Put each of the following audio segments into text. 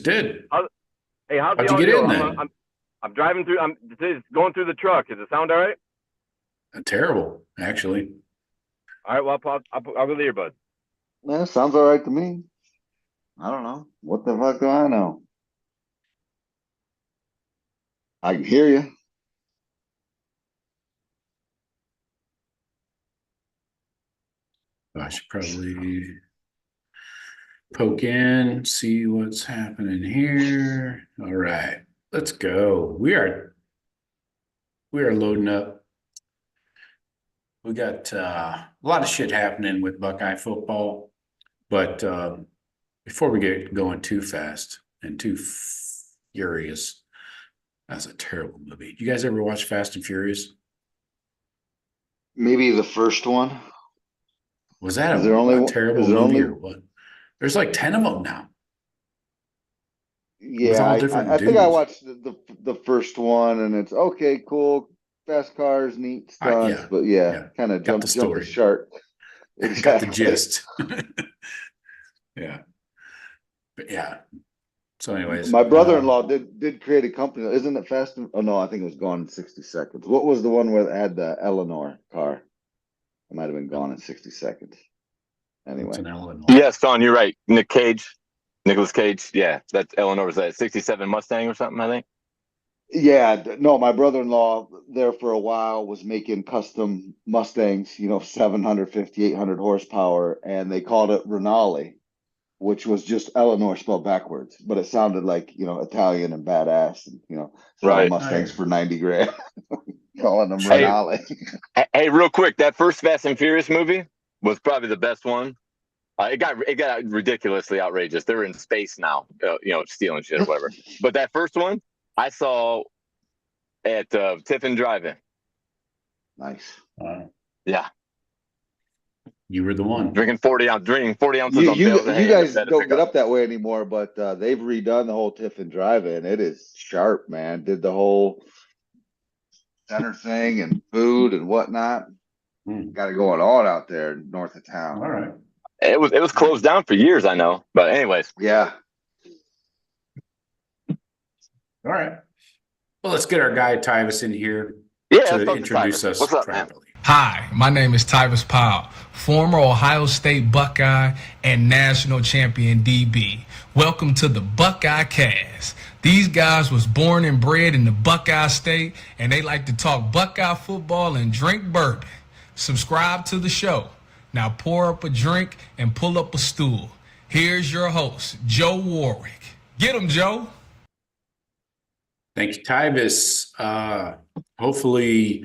did. Hey, how's How'd the you get audio? in then? I'm driving through. I'm going through the truck. Does it sound all right? Terrible, actually. All right. Well, I'll go the earbuds. Man, sounds all right to me. I don't know. What the fuck do I know? I can hear you. I should probably poke in, see what's happening here. All right, let's go. We are loading up. We got a lot of shit happening with Buckeye football, but before we get going too fast and too furious, that's a terrible movie. You guys ever watch Fast and Furious? Maybe the first one. Was that Is there only a one- terrible is there movie only- or what? There's like 10 of them now. Yeah, all different I think I dudes. watched the first one, and it's okay, cool, fast cars, neat stunts, Yeah, but yeah. kind of Got the jumped the story. shark. Got the gist. Yeah. But yeah. So anyways. My brother-in-law did create a company. Isn't it Fast and, oh no, I think it was Gone in 60 Seconds. What was the one where it had the Eleanor car? It might have been Gone in 60 Seconds. Anyway. It's an Eleanor. Yes, Shawn, you're right. Nicolas Cage. Yeah, that's Eleanor. Was that 67 Mustang or something, I think? Yeah, no, my brother-in-law there for a while was making custom Mustangs, 750, 800 horsepower, and they called it Renali, which was just Eleanor spelled backwards, but it sounded like, Italian and badass, and, selling Right. Mustangs for 90 grand, calling them Hey. Renali. Hey, real quick, that first Fast and Furious movie was probably the best one. It got ridiculously outrageous. They're in space now, stealing shit or whatever. But that first one I saw at Tiffin Drive-In. Nice. Yeah, You were the one. drinking 40 ounces You, on you, bales of hay you in the guys bed of don't pickup. get up that way anymore, but they've redone the whole Tiffin Drive-In. It is sharp, man. Did the whole center thing and food and whatnot. Got it going on out there north of town. All right. It was closed down for years, I know. But anyways, Yeah. All right. Well, let's get our guy Tyvis in here yeah. let's to talk introduce Tyvis. us What's up, man? properly. Hi, my name is Tyvis Powell, former Ohio State Buckeye and national champion DB. Welcome to the Buckeye Cast. These guys was born and bred in the Buckeye State, and they like to talk Buckeye football and drink bourbon. Subscribe to the show. Now pour up a drink and pull up a stool. Here's your host, Joe Warwick. Get him, Joe. Thank you, Tyvis. Hopefully,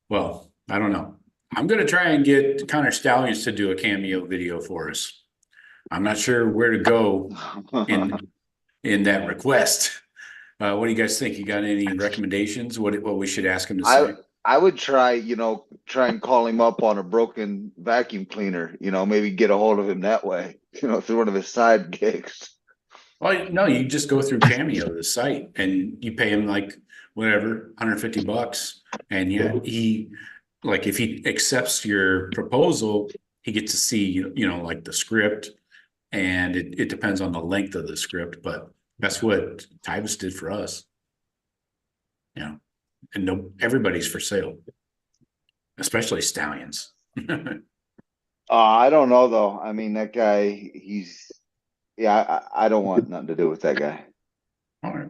well, I don't know. I'm going to try and get Connor Stallions to do a cameo video for us. I'm not sure where to go in that request. What do you guys think? You got any recommendations? What we should ask him to say? I would try and call him up on a broken vacuum cleaner, maybe get a hold of him that way, through one of his side gigs. Well, no, you just go through Cameo, the site, and you pay him like whatever, $150. And he like, if he accepts your proposal, he gets to see, like the script, and it depends on the length of the script, but that's what Tyvis did for us. And everybody's for sale, especially Stallions. I don't know though. I mean, that guy, I don't want nothing to do with that guy. All right.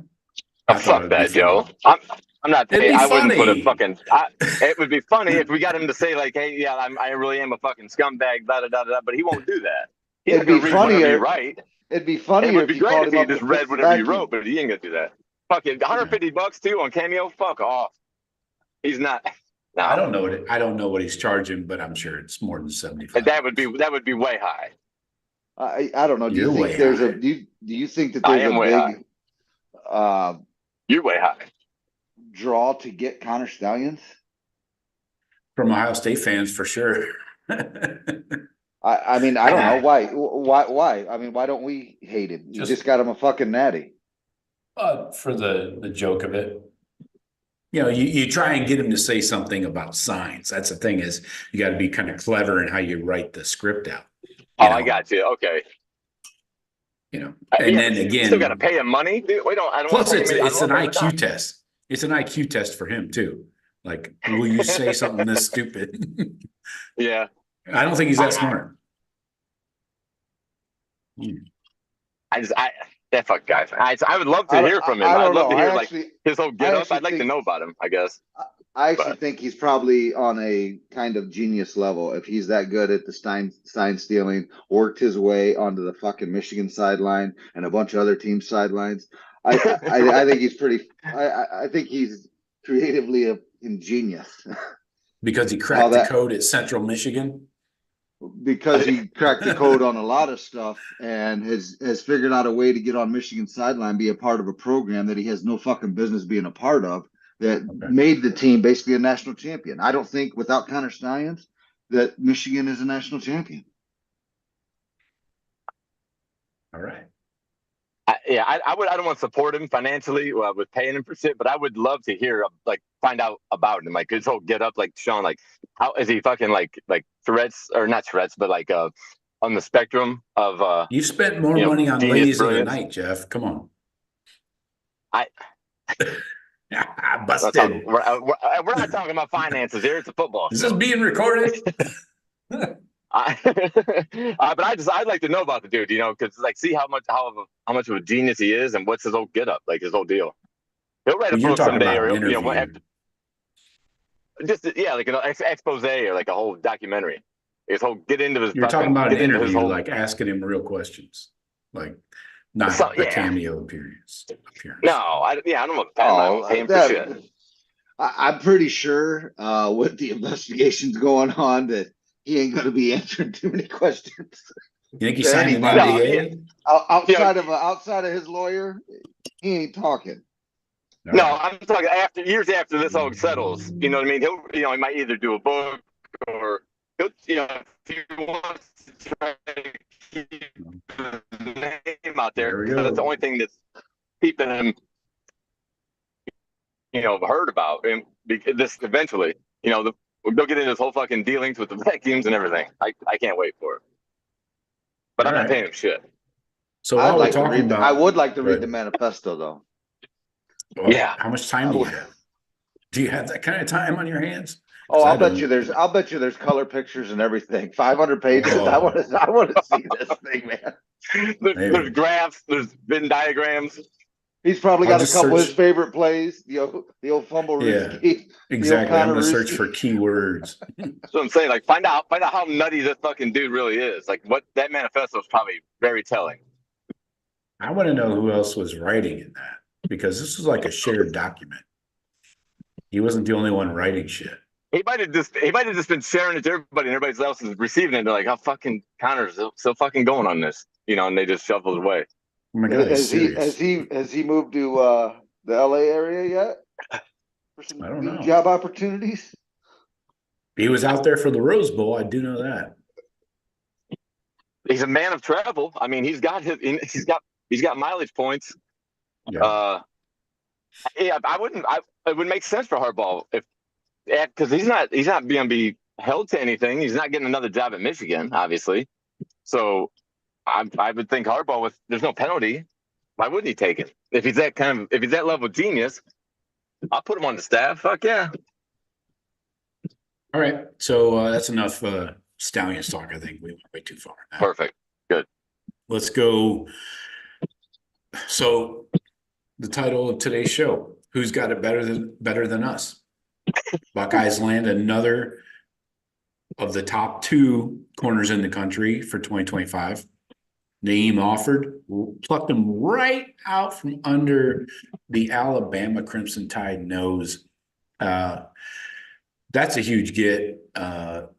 Fuck that, Joe. I'm not. I wouldn't put a fucking. It would be funny if we got him to say like, "Hey, yeah, I really am a fucking scumbag," da da da da. But he won't do that. It'd be funnier. Right? It'd be funnier. It would be great if he just read whatever you vacuum. wrote, but he ain't gonna do that. Fucking $150 too on Cameo. Fuck off. He's not. No. I don't know what he's charging, but I'm sure it's more than 75. That would be way high. I don't know. Do You're you way think there's high. do you think that there's a big You're way high. draw to get Connor Stallions? From Ohio State fans, for sure. I mean, I don't know why. I mean, why don't we hate him? You just got him a fucking natty. For the joke of it. You try and get him to say something about signs. That's the thing, is you got to be kind of clever in how you write the script out. I got you. Okay. And then you still got to again, pay him money. Dude, I don't plus want it's an IQ test. It's an IQ test for him too. Like, will you say something this stupid? Yeah. I don't think he's that smart. That fuck guys. I would love to hear from him. I'd love to hear his whole get up. I'd like to know about him, I guess. I actually think he's probably on a kind of genius level. If he's that good at the sign stealing, worked his way onto the fucking Michigan sideline and a bunch of other teams' sidelines. I think he's pretty. I think he's creatively ingenious because he cracked the code at Central Michigan. Because he cracked the code on a lot of stuff and has figured out a way to get on Michigan's sideline, be a part of a program that he has no fucking business being a part of, that made the team basically a national champion. I don't think without Connor Steins that Michigan is a national champion. All right. I don't want to support him financially with paying him for shit, but I would love to hear, find out about him, like his whole get up, like Shawn, like how is he fucking like Tourette's or not Tourette's, but like on the spectrum of you spent more money on ladies of the night, Jeff. Come on. Busted. We're not talking about finances here. It's a football. Is this being recorded? But I'd like to know about the dude, because like see how much of a genius he is and what's his whole get up, like his whole deal. He'll write a book someday, or like an expose or like a whole documentary. His whole get into his. You're talking about an interview, like asking him real questions, like not a cameo appearance. No, I don't know. Pay him for shit. I'm pretty sure with the investigations going on that he ain't going to be answering too many questions. You think he signed an NDA? Outside of his lawyer, he ain't talking. No, I'm talking years after this all settles. You know what I mean? He might either do a book or if he wants to try to keep the name out there. That's the only thing that's keeping him, heard about. And this eventually, they'll get into this whole fucking dealings with the vacuums and everything. I can't wait for it. But I'm not paying him shit. So while we're talking about, I would like to read the manifesto though. Well, yeah. How much time do you have? Do you have that kind of time on your hands? Oh, I'll bet you there's color pictures and everything. 500 pages. Oh. I want to see this thing, man. There's graphs. There's Venn diagrams. He's probably got a couple of his favorite plays. The old fumble. Yeah, exactly. I'm gonna search for keywords. So I'm saying, like, find out how nutty this fucking dude really is. Like, what that manifesto is probably very telling. I want to know who else was writing in that, because this was like a shared document. He wasn't the only one writing shit. He might have just been sharing it to everybody, and everybody else is receiving it. And they're like, "How fucking Connor's still fucking going on this?" And they just shuffled away. Oh my God, has he moved to the LA area yet? For some I don't know. Job opportunities. He was out there for the Rose Bowl. I do know that. He's a man of travel. I mean, he's got mileage points. Yeah. It would make sense for Harbaugh because he's not going to be held to anything. He's not getting another job at Michigan, obviously. So I would think Harbaugh, there's no penalty, why wouldn't he take it? If he's that level of genius, I'll put him on the staff. Fuck yeah. All right. So that's enough Stallions talk. I think we went way too far. Now. Perfect. Good. Let's go. So the title of today's show, who's got it better than us? Buckeyes land another of the top two corners in the country for 2025. Naeem Offord plucked him right out from under the Alabama Crimson Tide nose. That's a huge get. OG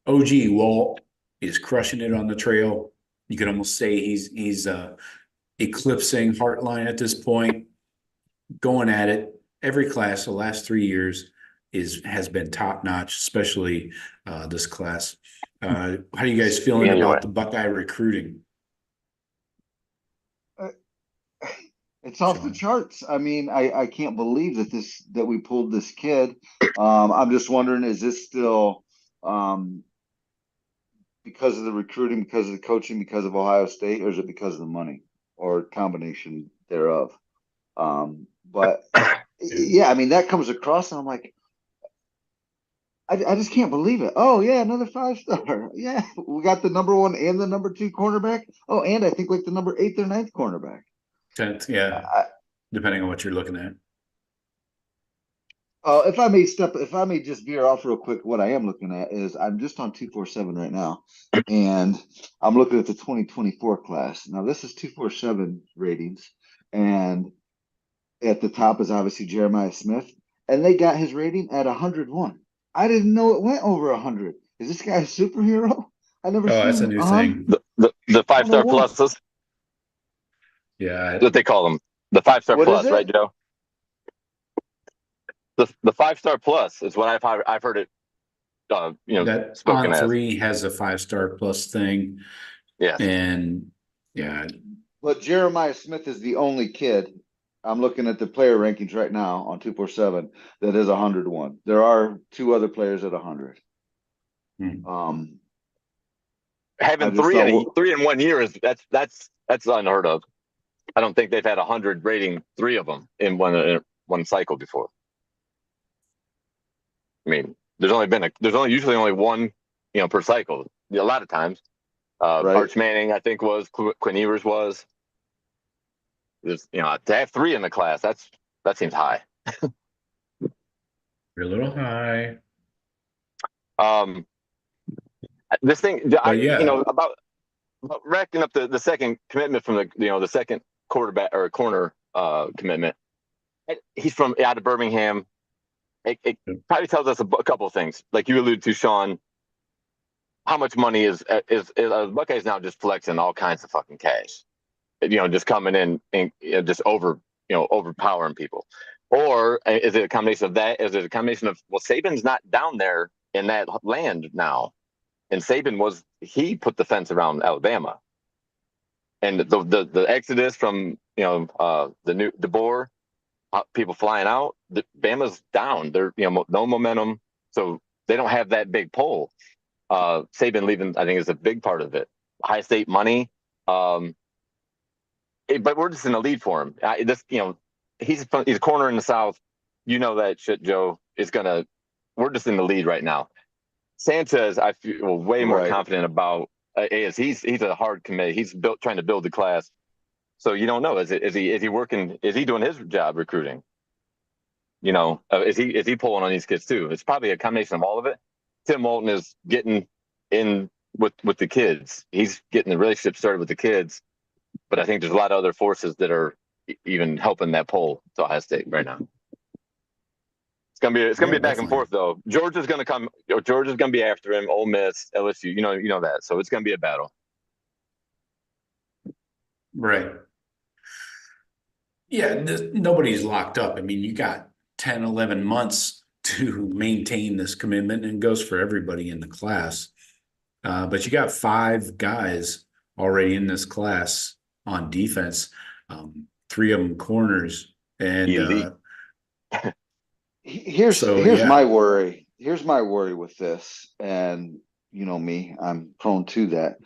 Walt is crushing it on the trail. You could almost say he's eclipsing Heartline at this point, going at it. Every class the last 3 years has been top notch, especially this class. How are you guys feeling about the Buckeye recruiting? It's off the charts. I mean, I can't believe that we pulled this kid. I'm just wondering, is this still because because of the recruiting, because of the coaching, because of Ohio State, or is it because of the money, or combination thereof? But yeah, I mean that comes across, and I'm like, I just can't believe it. Oh yeah, another 5-star. Yeah, we got the number 1 and the number 2 cornerback. Oh, and I think like the number 8th or 9th cornerback. Yeah, I, depending on what you're looking at. if I may just veer off real quick, what I am looking at is I'm just on 247 right now, and I'm looking at the 2024 class. Now this is 247 ratings, and at the top is obviously Jeremiah Smith, and they got his rating at 101. I didn't know it went over 100. Is this guy a superhero? I never Oh, that's a seen new thing. The 5-star 101. pluses, Yeah. that's what they call them. The 5-star What is plus, right, it? Joe? The 5-star plus is what I've heard it, That spoken on as. 3 has a 5-star plus thing. Yes. And yeah, But Jeremiah Smith is the only kid. I'm looking at the player rankings right now on 247 that is 101. There are 2 other players at 100. Hmm. I Having just thought, three in 1 year is that's unheard of. I don't think they've had 100 rating 3 of them in one cycle before. I mean, there's usually only one, per cycle. A lot of times, right? Arch Manning, I think, was Quinn Ewers was. There's, to have 3 in the class, that seems high. you're a little high. This thing, But yeah, about racking up the second commitment from the second quarterback or corner commitment. He's out of Birmingham. It probably tells us a couple of things, like you alluded to, Shawn. How much money is Buckeyes now just flexing all kinds of fucking cash, just coming in and just overpowering people, or is it a combination of that? Is it a combination of, well, Saban's not down there in that land now, and Saban he put the fence around Alabama, and the exodus from the new DeBoer, people flying out, Bama's down. They're no momentum, so they don't have that big pull. Saban leaving, I think, is a big part of it. High State money, but we're just in the lead for him. He's a corner in the South. You know that shit, Joe. We're just in the lead right now. Sanchez, I feel way more Right. confident about. He's a hard commit. He's trying to build the class. So you don't know. Is he working? Is he doing his job recruiting? Is he pulling on these kids too? It's probably a combination of all of it. Tim Moulton is getting in with the kids. He's getting the relationship started with the kids. But I think there's a lot of other forces that are even helping that pull to Ohio State right now. It's gonna be back and forth though. Georgia's gonna come. Georgia's gonna be after him. Ole Miss, LSU. You know that. So it's gonna be a battle. right. Yeah, nobody's locked up. I mean, you got 10, 11 months to maintain this commitment, and it goes for everybody in the class. But you got 5 guys already in this class on defense, 3 of them corners, and Easy. Here's my worry. Here's my worry with this, and me, I'm prone to that.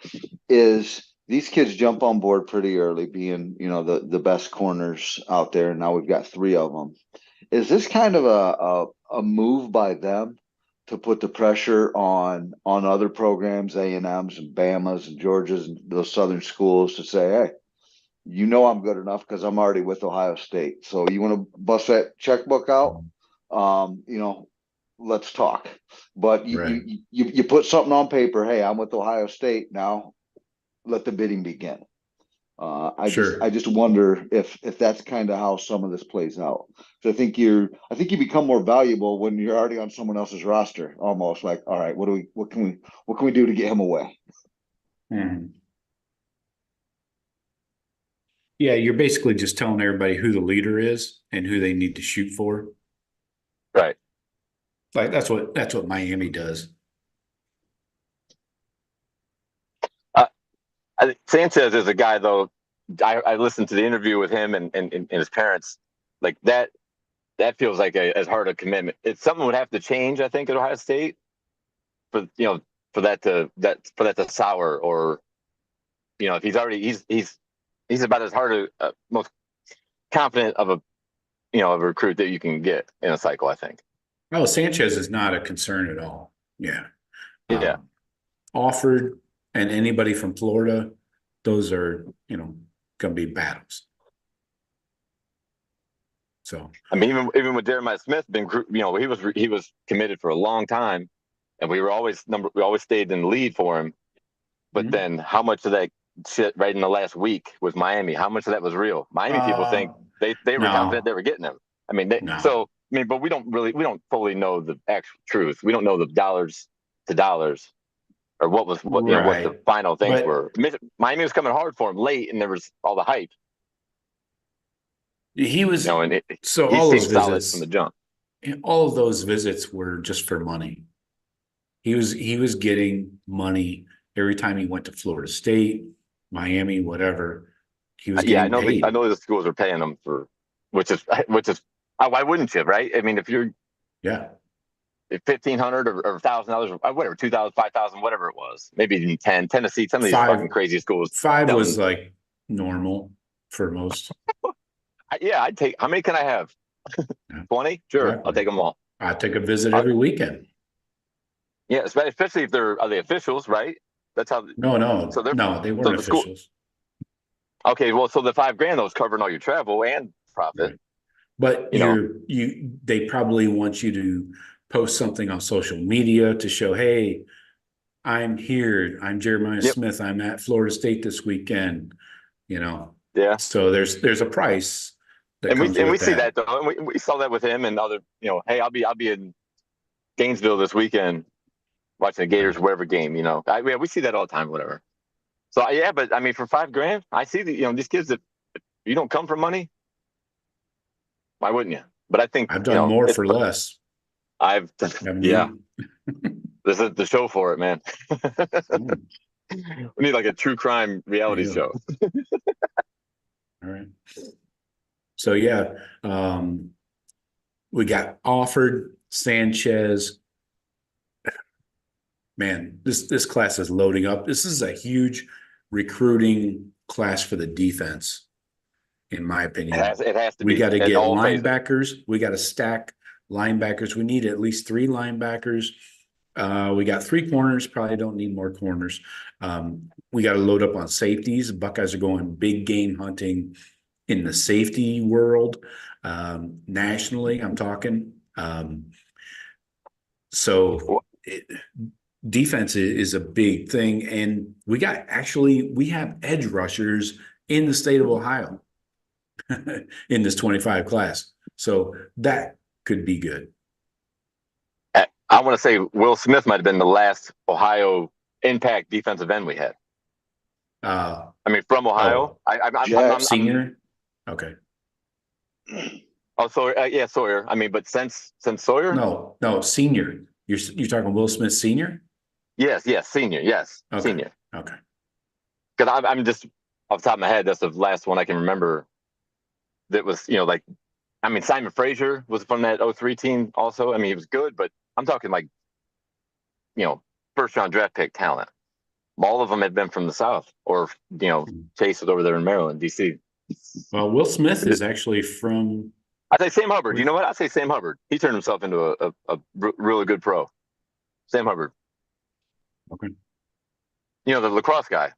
Is these kids jump on board pretty early, being the best corners out there, and now we've got 3 of them. Is this kind of a move by them to put the pressure on other programs, A&Ms and Bamas and Georgias and those Southern schools, to say, hey, I'm good enough because I'm already with Ohio State. So you want to bust that checkbook out? Let's talk. But you put something on paper. Hey, I'm with Ohio State now. Let the bidding begin. I just wonder if that's kind of how some of this plays out. So I think you become more valuable when you're already on someone else's roster. Almost like, all right, what can we do to get him away? Mm-hmm. Yeah, you're basically just telling everybody who the leader is and who they need to shoot for. Right. Like that's what Miami does. Sanchez is a guy, though. I listened to the interview with him and his parents. Like that feels like as hard a commitment. It's something would have to change, I think, at Ohio State. But for that to sour, or if he's already he's about as hard most confident of a recruit that you can get in a cycle, I think. Oh, Sanchez is not a concern at all. Yeah. Yeah. Offered and anybody from Florida, those are, going to be battles. So, I mean, even with Jeremiah Smith, he was committed for a long time, and we always stayed in the lead for him. But then, how much of that shit right in the last week with Miami? How much of that was real? Miami people think they were confident they were getting him. I mean, but we don't fully know the actual truth. We don't know the dollars to dollars, or what the final things were. Miami was coming hard for him late, and there was all the hype. He was all those visits from the jump. All of those visits were just for money. He was getting money every time he went to Florida State, Miami, whatever. He was getting paid. I know the schools are paying him for, which is why wouldn't you, right? I mean, if you're $1,500 or $1,000, whatever, $2,000, $5,000, whatever it was, maybe even 10 Tennessee, some of these fucking crazy schools. 5 was like normal for most. I'd take. How many can I have? 20? Sure, exactly. I'll take them all. I take a visit every weekend. Yeah, especially if are the officials, right? That's how. No. So they weren't officials. Okay, well, so the $5,000 was covering all your travel and profit. Right. But they probably want you to post something on social media to show, hey, I'm here. I'm Jeremiah Smith. I'm at Florida State this weekend. Yeah. So there's a price. And we see that though, and we saw that with him and other. Hey, I'll be in Gainesville this weekend watching the Gators wherever game. We see that all the time, whatever. So but I mean, for $5,000, I see these kids that if you don't come from money, why wouldn't you? But I think I've done more for less. This is the show for it, man. We need like a true crime reality show. All right. So we got offered Sanchez. Man, this class is loading up. This is a huge recruiting class for the defense, in my opinion. It has to be. We got to get linebackers. We got to stack linebackers. We need at least 3 linebackers. We got 3 corners. Probably don't need more corners. We got to load up on safeties. Buckeyes are going big game hunting in the safety world, nationally. I'm talking. Defense is a big thing, and we have edge rushers in the state of Ohio in this 25 class. So that could be good. I want to say Will Smith might have been the last Ohio impact defensive end we had. I mean, from Ohio. I'm senior. Okay. Oh, Sawyer. Sawyer. I mean, but since Sawyer. No, senior. You're talking Will Smith senior. Yes, senior. Yes, okay. Senior. Okay. Because I'm just off the top of my head, that's the last one I can remember. That was Simon Frazier was from that 03 team also. I mean, he was good, but I'm talking like, first round draft pick talent. All of them had been from the South, or Chase was over there in Maryland, DC. Well, Will Smith is actually from. I say Sam Hubbard. You know what? I say Sam Hubbard. He turned himself into a really good pro. Sam Hubbard. Okay. The lacrosse guy.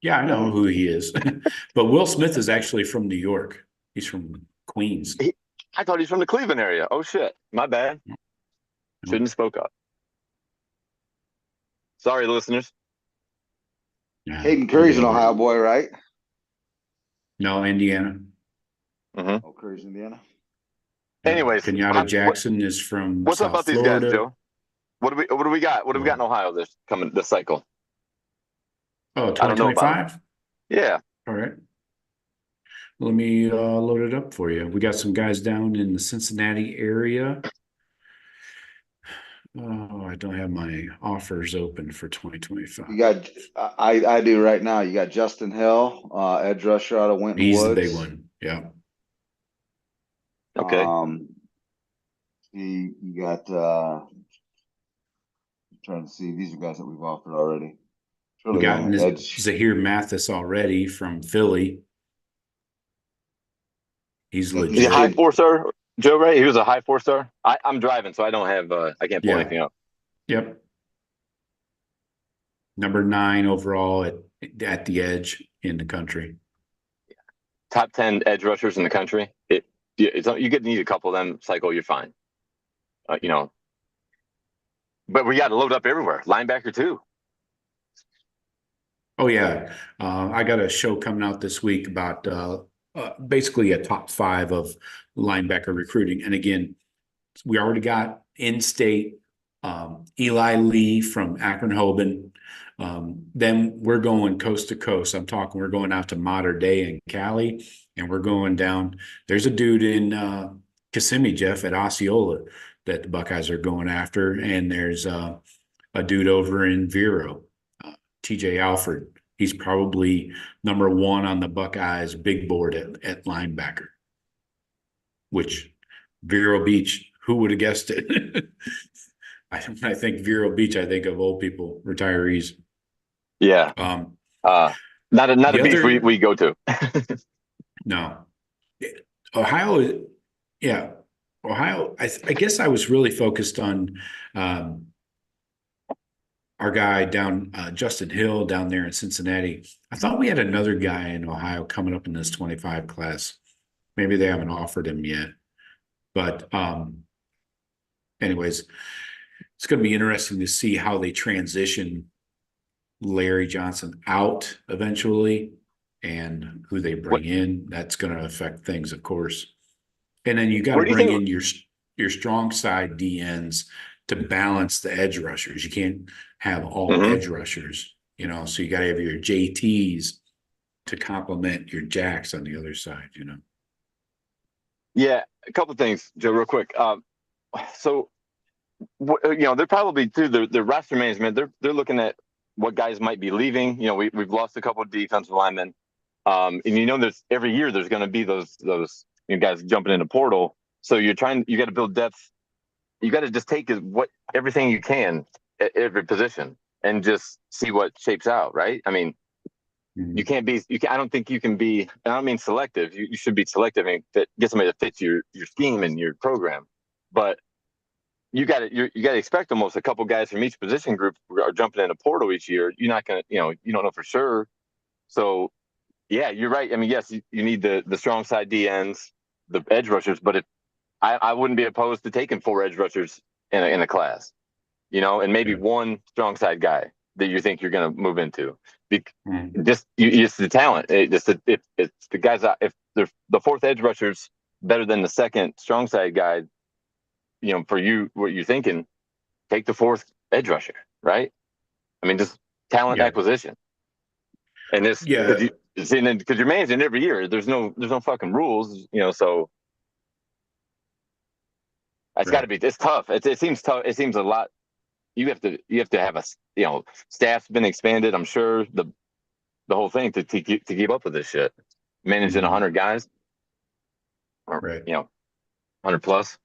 Yeah, I know who he is. But Will Smith is actually from New York. He's from Queens. I thought he's from the Cleveland area. Oh, shit. My bad. Shouldn't have spoke up. Sorry, listeners. Yeah. Hayden Curry's an Ohio boy, right? No, Indiana. Mm-hmm. Oh, Curry's Indiana. Anyways, Kenyatta Jackson is from what's South up about Florida. These guys, Joe? What do we got? What do we got in Ohio this cycle? Oh, 2025? Yeah. All right. Let me load it up for you. We got some guys down in the Cincinnati area. Oh, I don't have my offers open for 2025. You got, I do right now. You got Justin Hill, edge rusher out of Winton He's Woods. the big one. Yeah. Okay. You got trying to see. These are guys that we've offered already. It's We really got on the edge. Zahir Mathis already from Philly. He's Got the He's a high legit. kid. 4-star, Joe, right? He was a high 4-star. I'm driving, so I don't have I can't pull Yeah. anything up. Yep. Number 9 overall at the edge in the country. Top 10 edge rushers in the country. You could need a couple of them cycle, you're fine. You know, but we got to load up everywhere. Linebacker too. Oh yeah, I got a show coming out this week about basically a top 5 of linebacker recruiting. And again, we already got in-state Eli Lee from Akron-Hoban. Then we're going coast to coast. We're going out to Mater Dei in Cali, and we're going down. There's a dude in Kissimmee, Jeff, at Osceola that the Buckeyes are going after. And there's a dude over in Vero, TJ Alford. He's probably number 1 on the Buckeyes big board at linebacker, which Vero Beach, who would have guessed it? I think Vero Beach, I think of old people, retirees. Yeah. Not a beach we go to. No. Ohio, yeah. Ohio, I guess I was really focused on our guy down, Justin Hill down there in Cincinnati. I thought we had another guy in Ohio coming up in this 25 class. Maybe they haven't offered him yet. But anyways, it's going to be interesting to see how they transition Larry Johnson out eventually and who they bring in. That's going to affect things, of course. And then you got to bring in your strong side DNs to balance the edge rushers. You can't have all edge rushers, so you got to have your JTs to complement your jacks on the other side, Yeah, a couple of things, Joe, real quick. So, they're probably through the roster management. They're looking at what guys might be leaving. We've lost a couple of defensive linemen, and there's every year there's going to be those guys jumping in the portal. So you got to build depth. You got to just take everything you can at every position and just see what shapes out, right? I mean, you can't be. I don't think you can be. I don't mean selective. You should be selective and get somebody that fits your scheme and your program. But you got to expect almost a couple guys from each position group are jumping in a portal each year. You're not gonna. You don't know for sure. So yeah, you're right. I mean, yes, you need the strong side DNs, the edge rushers, but if I wouldn't be opposed to taking 4 edge rushers in a class, and maybe 1 strong side guy that you think you're going to move into. Just it's the talent. If the guys, if the 4th edge rushers better than the 2nd strong side guy, for you, what you're thinking, take the 4th edge rusher, right? I mean, just talent acquisition. And this, because you're managing every year. There's no fucking rules, so. It's got to be. It's tough. It seems tough. It seems a lot. You have to have a staff's been expanded. I'm sure the whole thing to keep up with this shit. Managing 100 guys, or 100 plus.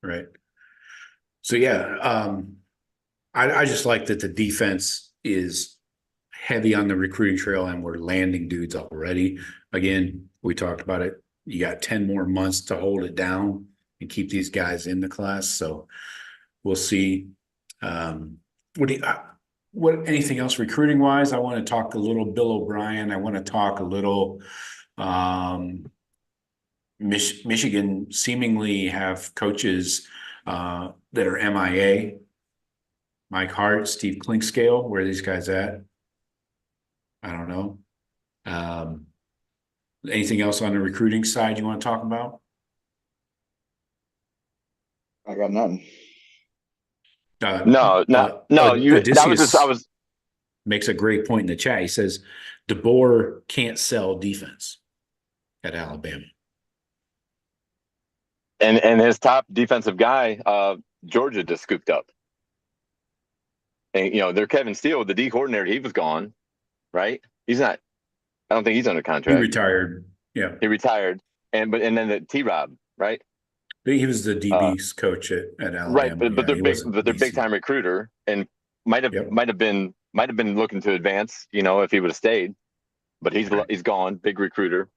Right. So yeah, I just like that the defense is heavy on the recruiting trail and we're landing dudes already. Again, we talked about it. You got 10 more months to hold it down and keep these guys in the class. So we'll see. What anything else recruiting wise? I want to talk a little Bill O'Brien. I want to talk a little Michigan seemingly have coaches that are MIA. Mike Hart, Steve Clinkscale, where are these guys at? I don't know. Anything else on the recruiting side you want to talk about? I got nothing. No. Odysseus makes a great point in the chat. He says DeBoer can't sell defense at Alabama. And his top defensive guy, Georgia, just scooped up. And their Kevin Steele, the D coordinator, he was gone, right? He's not. I don't think he's under contract. He retired. Yeah, he retired. And then the T-Rob, right? He was the DB's coach at Right, Alabama. but Yeah, they're he big, wasn't but they're big DC. time recruiter, and might have Yep. might have been might have been looking to advance, if he would have stayed. But Right. he's gone, big recruiter.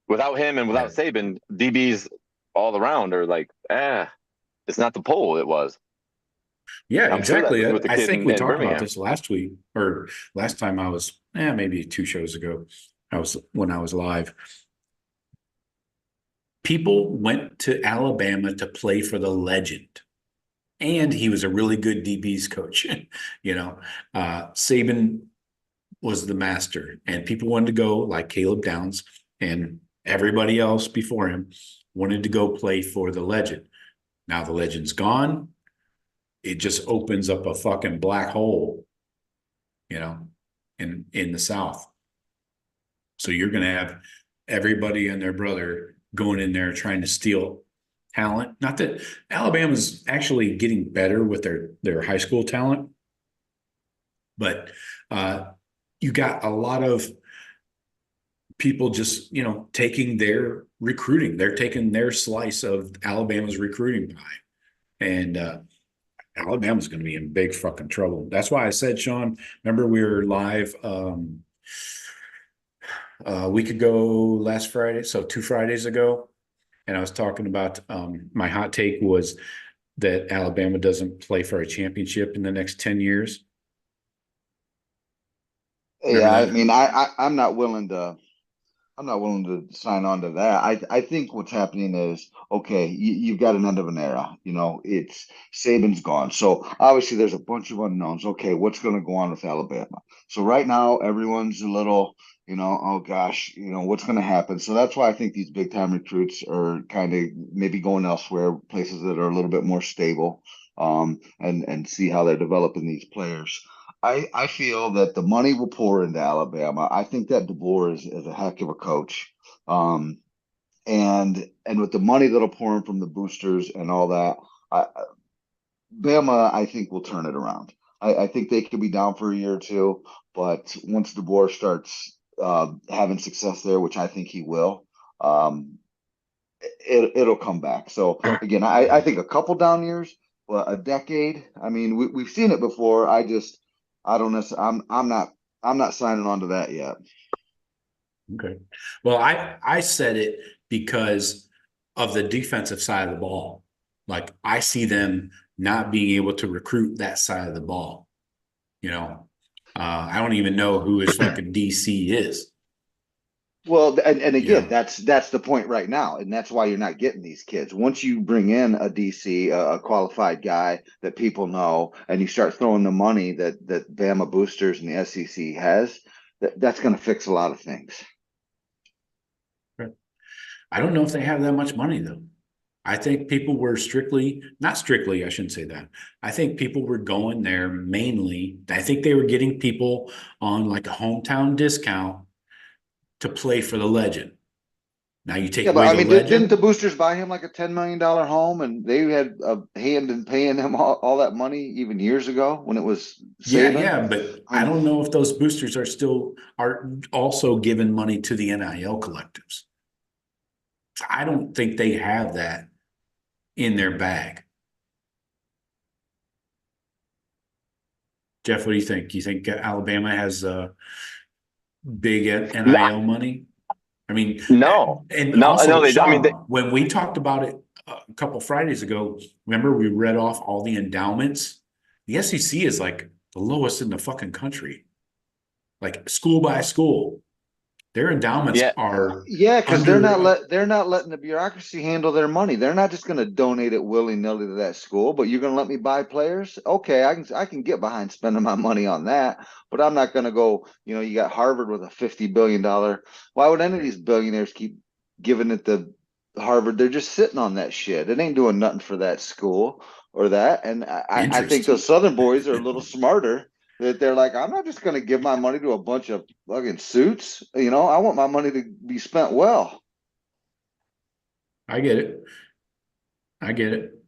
Without him and Yeah. without Saban, DBs all around are like, it's not the poll it was. Yeah, I'm sure that exactly. with the I kid think we in talked about Birmingham. this last week or last time I was, maybe 2 shows ago. When I was live. People went to Alabama to play for the legend. And he was a really good DB's coach. Saban was the master, and people wanted to go, like Caleb Downs and everybody else before him wanted to go play for the legend. Now the legend's gone. It just opens up a fucking black hole, in the South. So you're going to have everybody and their brother going in there trying to steal talent. Not that Alabama's actually getting better with their high school talent, but you got a lot of people just, taking their recruiting. They're taking their slice of Alabama's recruiting pie. And Alabama's going to be in big fucking trouble. That's why I said, Shawn, remember we were live a week ago last Friday, so 2 Fridays ago, and I was talking about my hot take was that Alabama doesn't play for a championship in the next 10 years. Remember Yeah, I that? mean, I'm not willing to sign on to that. I think what's happening is, okay, you've got an end of an era. It's Saban's gone. So obviously there's a bunch of unknowns. Okay, what's going to go on with Alabama? So right now everyone's a little, oh gosh, what's going to happen? So that's why I think these big time recruits are kind of maybe going elsewhere, places that are a little bit more stable, and see how they're developing these players. I feel that the money will pour into Alabama. I think that DeBoer is a heck of a coach. Um, and with the money that'll pour in from the boosters and all that, Bama, I think, will turn it around. I think they could be down for a year or two, but once DeBoer starts having success there, which I think he will, it'll come back. So again, I think a couple down years, but a decade. I mean, we've seen it before. I don't necessarily. I'm not signing on to that yet. Okay. Well, I said it because of the defensive side of the ball. Like I see them not being able to recruit that side of the ball. I don't even know who his fucking DC is. Well, and You again, know, that's the point right now, and that's why you're not getting these kids. Once you bring in a DC, a qualified guy that people know, and you start throwing the money that Bama boosters and the SEC has, that's going to fix a lot of things. I don't know if they have that much money though. I think people were not strictly, I shouldn't say that. I think people were going there mainly. I think they were getting people on like a hometown discount to play for the legend. Now you take Yeah, but away I the mean, didn't the legend. boosters buy him like a $10 million home, and they had a hand in paying him all that money even years ago when it was Yeah, Saban? yeah, but I I mean, don't know if those boosters are also giving money to the NIL collectives. I don't think they have that in their bag. Jeff, what do you think? You think Alabama has big No, NIL money? I mean, no, and no, no. also, I mean, Shawn, when we talked about it a couple Fridays ago, remember we read off all the endowments? The SEC is like the lowest in the fucking country, like school by school. Their endowments yeah, are yeah, because under. they're not letting the bureaucracy handle their money. They're not just going to donate it willy-nilly to that school, but you're going to let me buy players? Okay, I can get behind spending my money on that, but I'm not going to go, you got Harvard with a $50 billion. Why would any of these billionaires keep giving it to Harvard? They're just sitting on that shit. It ain't doing nothing for that school or that. And I think Interest. those Southern boys are a little smarter that they're like, I'm not just going to give my money to a bunch of fucking suits. I want my money to be spent well. I get it. I get it.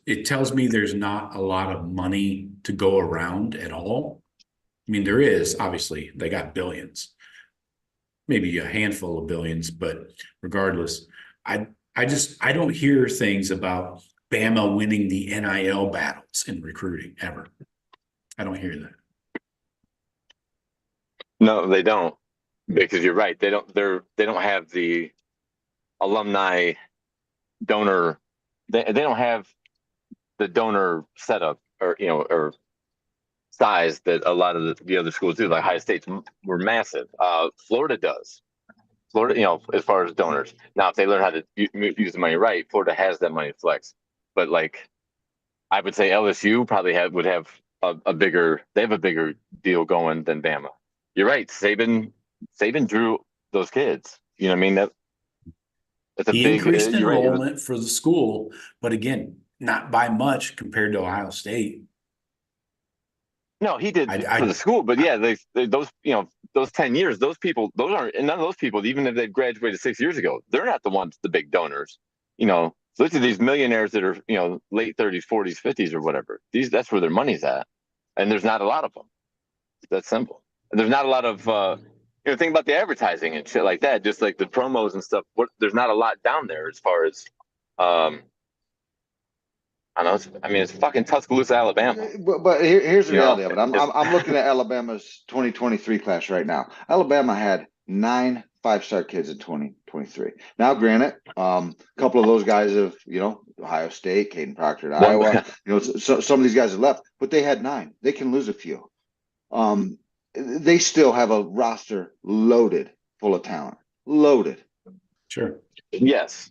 It tells me there's not a lot of money to go around at all. I mean, there is, obviously, they got billions, maybe a handful of billions, but regardless, I don't hear things about Bama winning the NIL battles in recruiting ever. I don't hear that. No, they don't, because you're right. They don't have the alumni donor. They don't have the donor setup or size that a lot of the other schools do. Like Ohio State's were massive. Florida does. Florida, as far as donors. Now, if they learn how to use the money right, Florida has that money to flex. But like, I would say LSU probably would have a bigger deal going than Bama. You're right. Saban drew those kids. You know what I mean? That's a He big. increased You're right. enrollment for the school, but again, not by much compared to Ohio State. No, he did for the school, but yeah, those 10 years, those aren't, and none of those people, even if they graduated 6 years ago, they're not the ones, the big donors. So look at these millionaires that are, late 30s, 40s, 50s, or whatever. That's where their money's at, and there's not a lot of them. That's simple. And there's not a lot of, think about the advertising and shit like that, just like the promos and stuff. There's not a lot down there as far as, I know. It's fucking Tuscaloosa, Alabama. But here's the reality of it. I'm looking at Alabama's 2023 class right now. Alabama had 9 5-star kids in 2023. Now, granted, a couple of those guys have, Ohio State, Caden Proctor at Iowa. So some of these guys have left, but they had 9. They can lose a few. They still have a roster loaded full of talent. Loaded. Sure. Yes.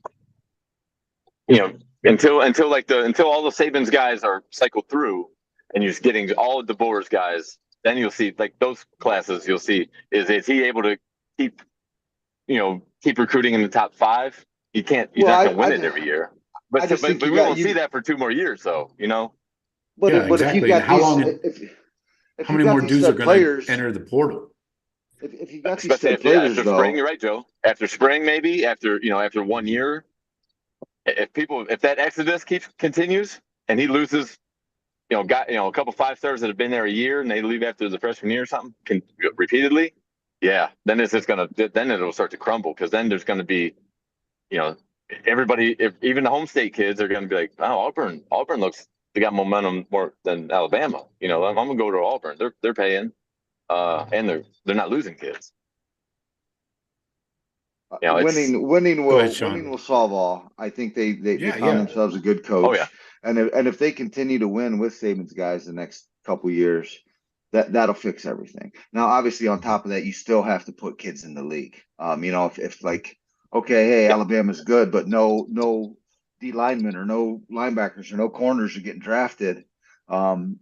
Until all the Saban's guys are cycled through, and you're just getting all of DeBoer's guys, then you'll see like those classes. You'll see is he able to keep recruiting in the top 5? He's not going to win it every year. But we won't see that for 2 more years, though. But yeah, but exactly. if you got how many more dudes are going to enter the portal? If you got these stud players, after spring, you're right, Joe. After spring, maybe after 1 year. If that exodus continues and he loses, a couple 5-stars that have been there a year and they leave after the freshman year or something repeatedly, yeah, then then it'll start to crumble, because then there's going to be, everybody, even the home state kids are going to be like, oh, Auburn looks, they got momentum more than Alabama. I'm going to go to Auburn. They're paying, and they're not losing kids. Winning will solve all. I think they found themselves a good coach. Oh, yeah. And if they continue to win with Saban's guys the next couple years, that'll fix everything. Now, obviously, on top of that, you still have to put kids in the league. If like, okay, hey, Alabama's good, but no D linemen or no linebackers or no corners are getting drafted. Then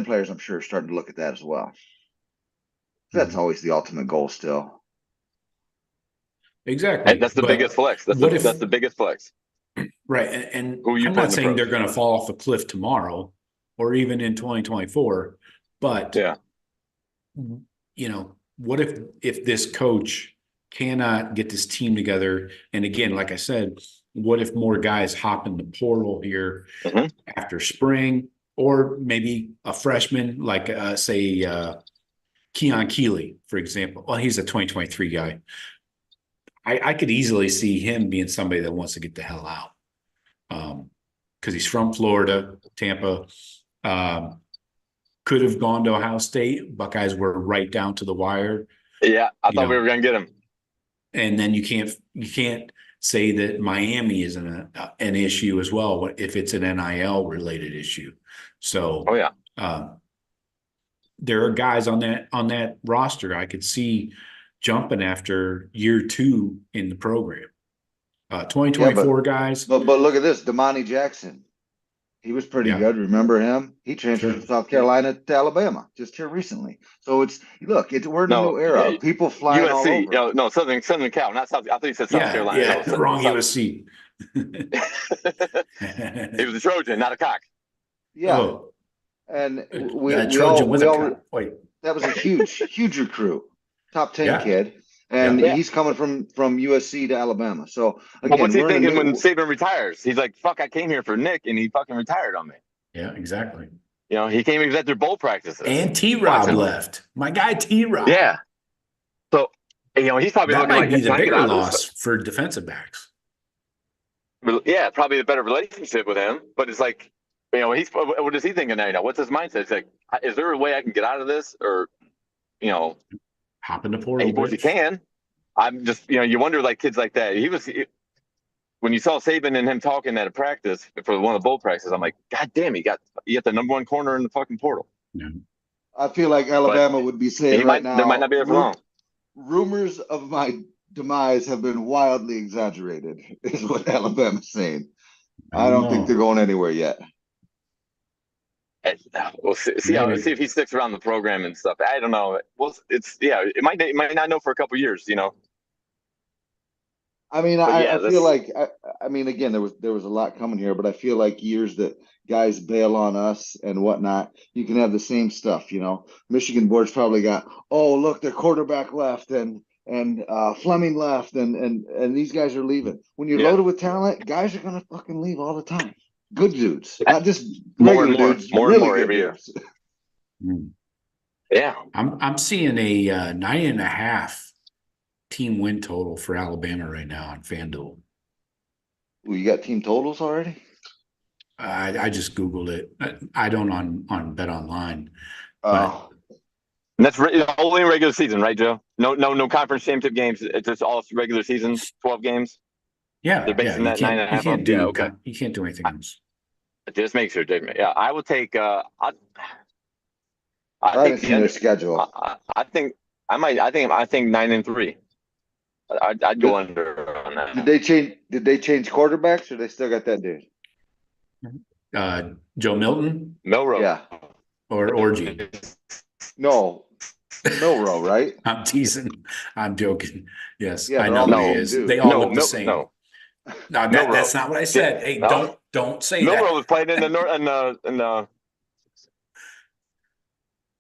players, I'm sure, are starting to look at that as well. That's always the ultimate goal still. Exactly. And that's the biggest flex. That's the biggest flex. Right. And I'm not saying they're going to fall off a cliff tomorrow or even in 2024, but what if this coach cannot get this team together? And again, like I said, what if more guys hop in the portal here after spring, or maybe a freshman like Keon Keeley, for example. Well, he's a 2023 guy. I could easily see him being somebody that wants to get the hell out, because he's from Florida, Tampa. Could have gone to Ohio State. Buckeyes were right down to the wire. Yeah, I thought we were going to get him. And then you can't say that Miami isn't an issue as well if it's an NIL related issue. So, there are guys on that roster I could see jumping after year 2 in the program. 2024 guys. But look at this, Damani Jackson. He was pretty good. Remember him? He transferred from South Carolina to Alabama just here recently. So we're in a new era. People flying USC, all over. No, Southern Cal, not South. I thought you said South Carolina. Yeah, wrong USC. He was a Trojan, not a cock. Yeah. Oh. And that was a huge recruit, top 10 kid. And he's coming from USC to Alabama. So again, what's he thinking when Saban retires? He's like, "Fuck! I came here for Nick, and he fucking retired on me." Yeah, exactly. He came. He was at their bowl practices. And T-Rob left. My guy T-Rob. Yeah. So, he's probably That looking might like, be can the I get bigger out of loss for defensive backs. this? Yeah, probably a better relationship with him. But it's like, what is he thinking now? What's his mindset? It's like, is there a way I can get out of this? Or, Hop in the portal, of course you bitch. can. I'm just, you wonder like kids like that. When you saw Saban and him talking at a practice for one of the bowl practices, I'm like, God damn, you got the number one corner in the fucking portal. Yeah. I feel like Alabama would be saying right They might now, not be there for long. rumors of my demise have been wildly exaggerated, is what Alabama's saying. I don't think they're going anywhere yet. We'll see if he sticks around the program and stuff. I don't know. Well, it might not know for a couple years, I mean, But I feel like I mean, again, there was a lot coming here, but I feel like years that guys bail on us and whatnot, you can have the same stuff. Michigan board's probably got, oh look, their quarterback left and Fleming left and these guys are leaving. When you're loaded with talent, guys are gonna fucking leave all the time. Good dudes, not just regular dudes, really good dudes. Yeah, I'm seeing a 9.5 team win total for Alabama right now on FanDuel. Well, you got team totals already? I just Googled it. I don't on Bet Online. Oh. And that's only in regular season, right, Joe? No conference championship games. It's just all regular season, 12 games. Yeah, They're basing that 9.5. You can't do anything else. Just make sure, yeah. I will take. I haven't think seen their schedule. I think 9-3. I'd go under on that. Did they change quarterbacks, or they still got that dude? Joe Milton? Milrow. Yeah. Or Orgy? No. Milrow, right? I'm teasing. I'm joking. Yes, yeah, I know who he is. Dude. They all look the same. No, that's not what I said. Hey, don't say that. Milrow was playing in the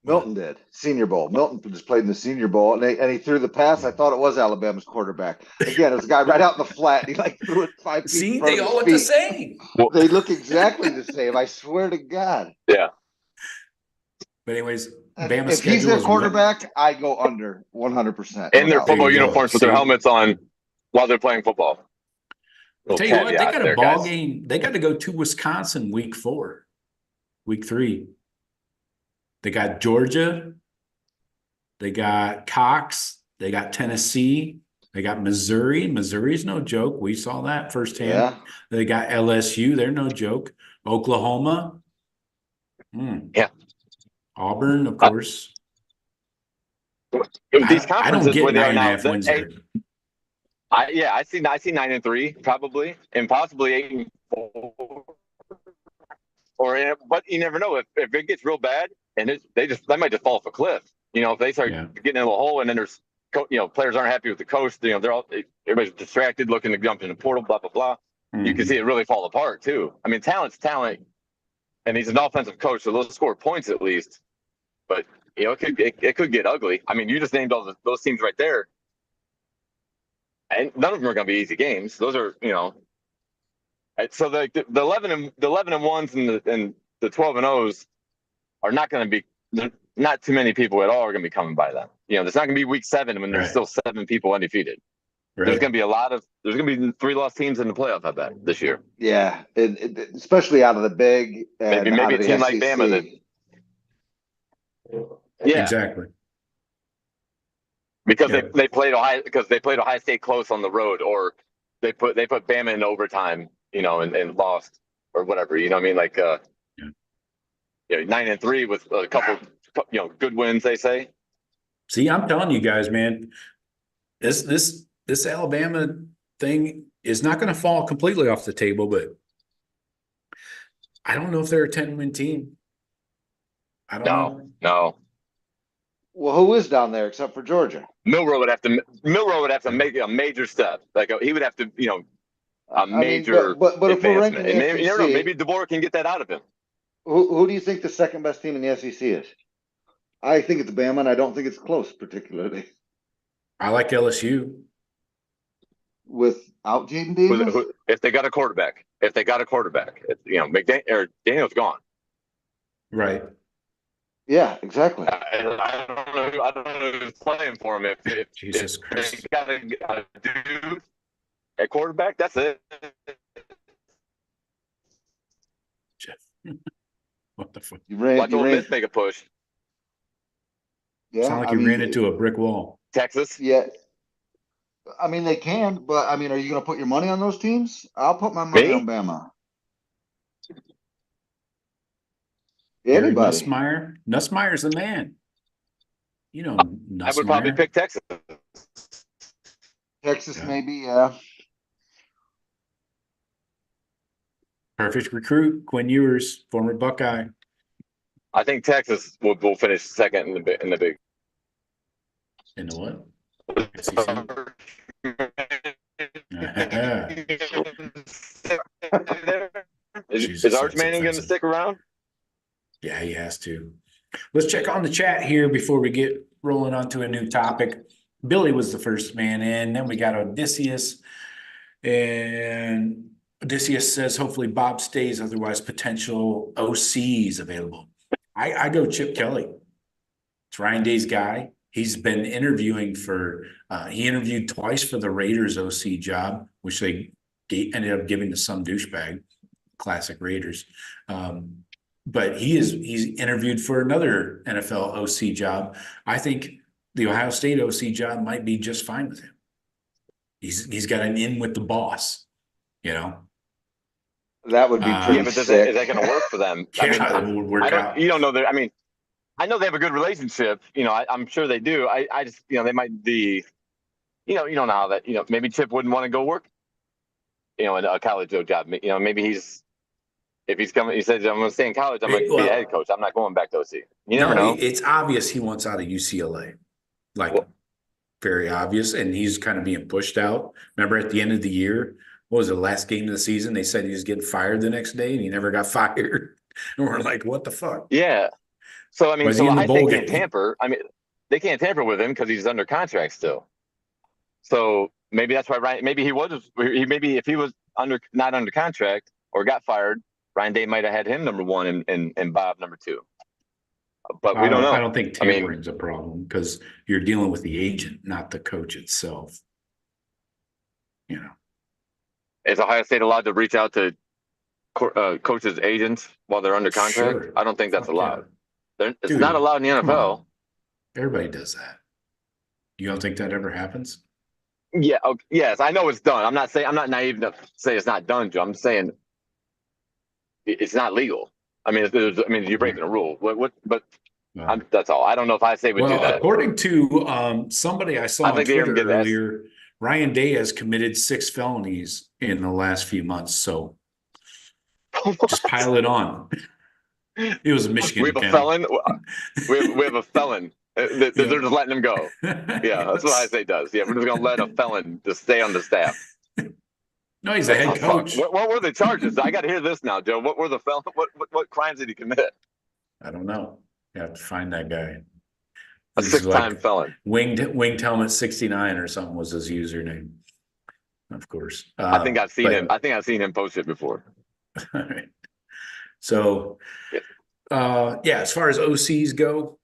Milton did Senior Bowl. Milton just played in the Senior Bowl, and he threw the pass. I thought it was Alabama's quarterback. Again, it was a guy right out in the flat. He threw it 5 feet. See, in front they of all his look feet. the same. They look exactly the same. I swear to God. Yeah. But anyways, Bama's if he's schedule their is quarterback, I go under 100%. In their football uniforms with their helmets on while they're playing football. I'll tell you what, they got a ball game. They got to go to Wisconsin week 3. They got Georgia. They got Cox. They got Tennessee. They got Missouri. Missouri's no joke. We saw that firsthand. Yeah. They got LSU. They're no joke. Oklahoma. Yeah. Auburn, of course. These conferences I don't get where they are now. 9.5 wins there. I see 9-3 probably, and possibly 8-4. But you never know if it gets real bad and they might just fall off a cliff. If they start getting in a hole and then there's players aren't happy with the coach. Everybody's distracted looking to jump in the portal. Blah blah blah. You can see it really fall apart too. I mean, talent's talent, and he's an offensive coach, so they'll score points at least. But it could get ugly. I mean, you just named all those teams right there, and none of them are going to be easy games. Those are so the 11 and 1s and the 12 and 0s are not going to be. Not too many people at all are going to be coming by them. There's not going to be week 7 when there's still 7 people undefeated. Right. There's going to be 3 lost teams in the playoff, I bet, this year. Yeah, especially out of the big. And maybe a team like Bama. Yeah, exactly. Because they played Ohio State close on the road, or they put Bama in overtime, and lost or whatever. You know what I mean? Like 9-3 with a couple, good wins. They say. See, I'm telling you guys, man, this Alabama thing is not going to fall completely off the table, but I don't know if they're a 10-win team. I don't know. No. Well, who is down there except for Georgia? Milrow would have to make a major step. Like he would have to, a major. But if we're ranking the SEC, you never know. Maybe DeBoer can get that out of him. Who do you think the second best team in the SEC is? I think it's Bama, and I don't think it's close particularly. I like LSU. Without Jaden Davis? If they got a quarterback. McDaniel's gone. Right. Yeah, exactly. I don't know who's playing for him. If Jesus they Christ. got a dude at quarterback, that's it. Jeff. What the fuck? Watch You Ole ran, Miss make a push. yeah. Sound like I you ran mean, into a brick wall. Texas, yeah. I mean, they can, but I mean, are you going to put your money on those teams? I'll put my money on me? Bama. Gary Anybody. Nussmeyer. Nussmeyer's the man. You know I would probably Nussmeyer. pick Texas. Texas, Yeah. maybe. Yeah. Perfect recruit. Quinn Ewers, former Buckeye. I think Texas will finish second in the big. In the what? SEC. Is Jesus, Arch that's Manning going to offensive. stick around? Yeah, he has to. Let's check on the chat here before we get rolling onto a new topic. Billy was the first man in. Then we got Odysseus. And Odysseus says, hopefully Bob stays, otherwise potential OCs available. I go Chip Kelly. It's Ryan Day's guy. He's been interviewing he interviewed twice for the Raiders OC job, which they ended up giving to some douchebag, classic Raiders. But he's interviewed for another NFL OC job. I think the Ohio State OC job might be just fine with him. He's got an in with the boss, you know. That would be Yeah, pretty but sick. is that going to work for them? Yeah, it would work out. You don't know that. I mean, I know they have a good relationship. I'm sure they do. I just, they might be, you don't know how that, maybe Chip wouldn't want to go work, in a college job. Maybe if he's coming, he says, I'm going to stay in college. I'm going to be a head coach. I'm not going back to OC. You never know. It's obvious he wants out of UCLA. Very obvious. And he's kind of being pushed out. Remember at the end of the year, what was the last game of the season? They said he was getting fired the next day and he never got fired. And we're like, what the fuck? Yeah. So, I mean, Was he in the bowl can't game? tamper. I mean, they can't tamper with him because he's under contract still. So maybe that's why maybe if he was not under contract or got fired, Ryan Day might have had him number one and Bob number two. But we don't know. I don't think tampering's a problem because you're dealing with the agent, not the coach itself. Is Ohio State allowed to reach out to coaches' agents while they're under contract? Sure. I don't think that's allowed. Yeah. It's not allowed in the NFL. Everybody does that. You don't think that ever happens? Yeah. Okay, yes, I know it's done. I'm not naive to say it's not done, Joe. I'm saying it's not legal. I mean, you're breaking a rule. That's all. I don't know if I say would do that. According to somebody I saw on Twitter earlier, Ryan Day has committed 6 felonies in the last few months. So just pile it on. It was a Michigan. We have a felon. We have a felon. They're just letting him go. Yeah, that's what I say does. Yeah, we're just gonna let a felon just stay on the staff. No, he's a head coach. What were the charges? I got to hear this now, Joe. What were the felon? What crimes did he commit? I don't know. You have to find that guy. A 6-time felon. Winged Helmet 69 or something was his username. Of course. I think I've seen him. I think I've seen him post it before. All right. So, as far as OCs go,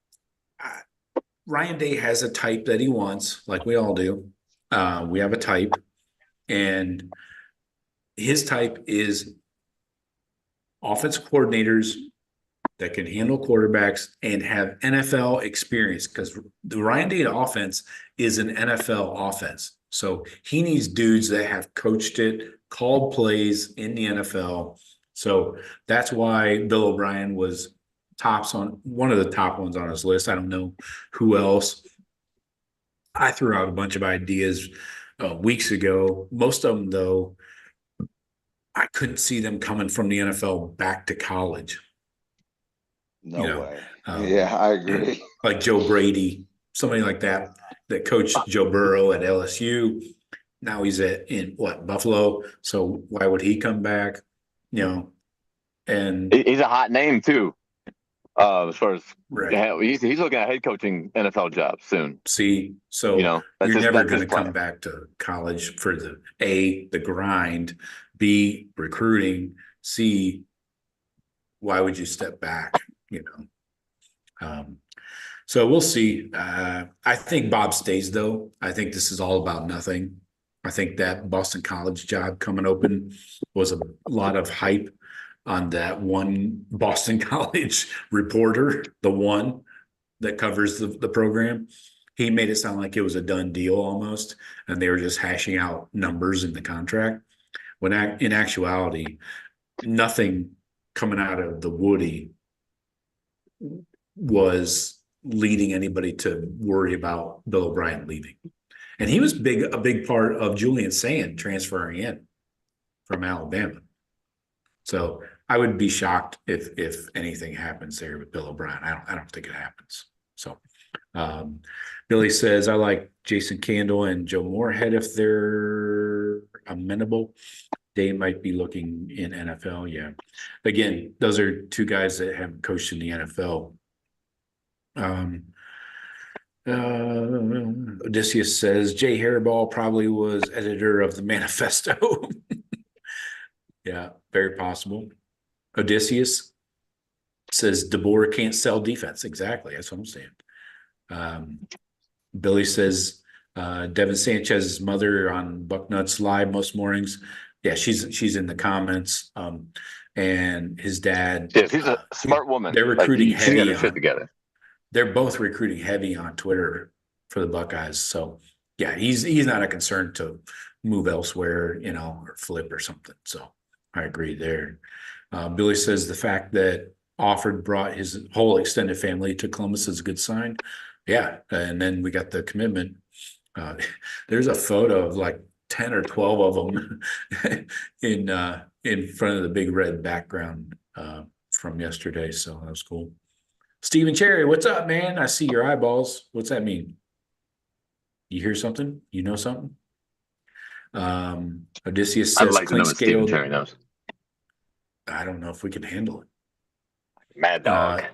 Ryan Day has a type that he wants, like we all do. We have a type, and his type is offensive coordinators that can handle quarterbacks and have NFL experience, because the Ryan Day offense is an NFL offense. So he needs dudes that have coached it, called plays in the NFL. So that's why Bill O'Brien was one of the top ones on his list. I don't know who else. I threw out a bunch of ideas weeks ago. Most of them, though, I couldn't see them coming from the NFL back to college. No way. Yeah, I agree. Like Joe Brady, somebody like that coached Joe Burrow at LSU. Now he's in Buffalo. So why would he come back? And he's a hot name too. As far as right. He's looking at head coaching NFL jobs soon. See, so you're never going to come back to college for the grind, B, recruiting, C, why would you step back? So we'll see. I think Bob stays, though. I think this is all about nothing. I think that Boston College job coming open was a lot of hype on that one Boston College reporter, the one that covers the program. He made it sound like it was a done deal almost, and they were just hashing out numbers in the contract. When in actuality, nothing coming out of the Woody was leading anybody to worry about Bill O'Brien leaving. And he was a big part of Julian Sand transferring in from Alabama. So I would be shocked if anything happens there with Bill O'Brien. I don't think it happens. So Billy says, I like Jason Candle and Joe Moorhead if they're amenable. They might be looking in NFL. Yeah. Again, those are two guys that have coached in the NFL. Odysseus says Jay Hairball probably was editor of the Manifesto. Yeah, very possible. Odysseus says DeBoer can't sell defense. Exactly. That's what I'm saying. Billy says Devin Sanchez's mother on Bucknuts Live most mornings. Yeah, she's in the comments. And his dad. Yeah, she's a smart woman. They're recruiting she's heavy got her shit together. They're both recruiting heavy on Twitter for the Buckeyes. So yeah, he's not a concern to move elsewhere, or flip or something. So I agree there. Billy says the fact that Offord brought his whole extended family to Columbus is a good sign. Yeah, and then we got the commitment. There's a photo of like 10 or 12 of them in front of the big red background from yesterday. So that was cool. Stephen Cherry, what's up, man? I see your eyeballs. What's that mean? You hear something? You know something? Odysseus says I'd like to know what Stephen Cherry knows. I don't know if we can handle it. Mad dog.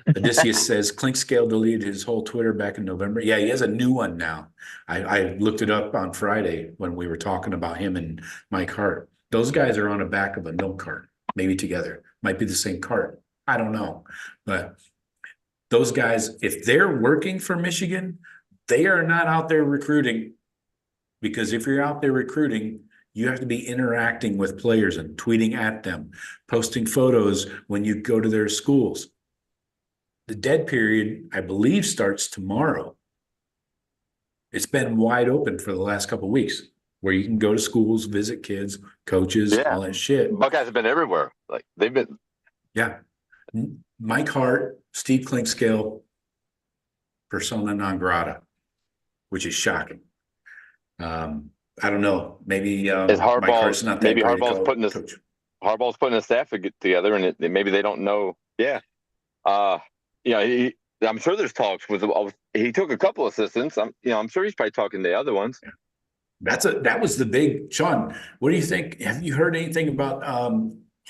Odysseus says Clinkscale deleted his whole Twitter back in November. Yeah, he has a new one now. I looked it up on Friday when we were talking about him and Mike Hart. Those guys are on the back of a milk cart, maybe together. Might be the same cart. I don't know. But those guys, if they're working for Michigan, they are not out there recruiting. Because if you're out there recruiting, you have to be interacting with players and tweeting at them, posting photos when you go to their schools. The dead period, I believe, starts tomorrow. It's been wide open for the last couple of weeks where you can go to schools, visit kids, coaches, all that shit. Buckeyes have been everywhere. Like they've been. Yeah. Mike Hart, Steve Clinkscale, persona non grata, which is shocking. I don't know. Maybe Mike Hart's not that maybe great Harbaugh's putting a staff together, and maybe they don't know. Yeah. I'm sure there's talks with. He took a couple assistants. I'm sure he's probably talking to the other ones. Yeah. That was the big Shawn. What do you think? Have you heard anything about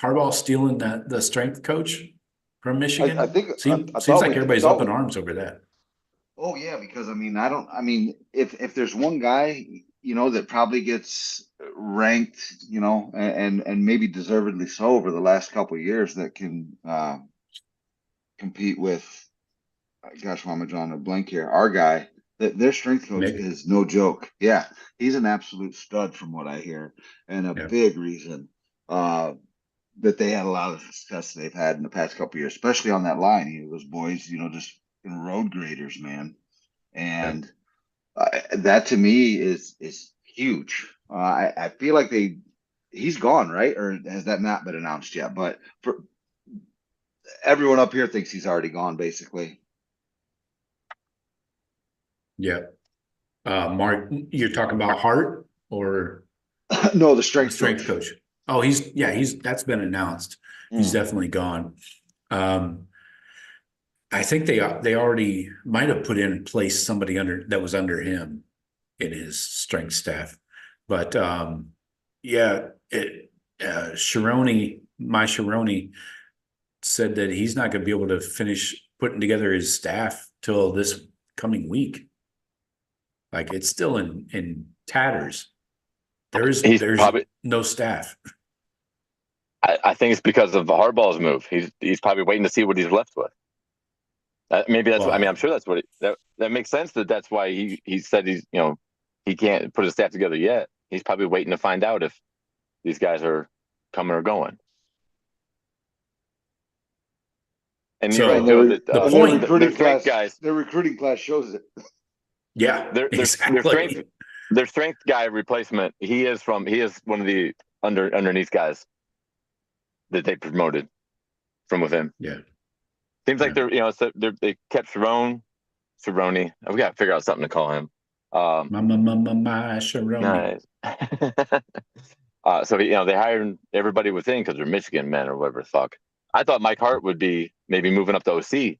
Harbaugh stealing the strength coach from Michigan? I think seems like everybody's up in arms over that. Oh yeah, because if there's one guy, that probably gets ranked, and maybe deservedly so over the last couple of years that can compete with, gosh, why am I drawing a blank here? Our guy, that their strength coach is no joke. Yeah, he's an absolute stud from what I hear, and a big reason that they had a lot of success they've had in the past couple of years, especially on that line. Those boys, just road graders, man, and that to me is huge. I feel like he's gone, right? Or has that not been announced yet? But for everyone up here thinks he's already gone, basically. Yeah. Mark, you're talking about Hart or no, the strength coach. Oh, that's been announced. He's definitely gone. I think they already might have put in place somebody that was under him in his strength staff, but Sharoney said that he's not going to be able to finish putting together his staff till this coming week. Like it's still in tatters. There's no staff. I think it's because of Harbaugh's move. He's probably waiting to see what he's left with. Maybe that's. I mean, Well, I'm sure that's what that makes sense. That's why he said he can't put his staff together yet. He's probably waiting to find out if these guys are coming or going. And you're right, so Joe. That the their point, their recruiting strength class, guys, their recruiting class shows it. yeah, their strength exactly. their strength guy replacement. He is one of the underneath guys that they promoted from within. Yeah. Seems like Yeah. they kept Cerrone. We got to figure out something to call him. My Sharoni. Nice. So they hired everybody within because they're Michigan men or whatever the fuck. I thought Mike Hart would be maybe moving up to OC,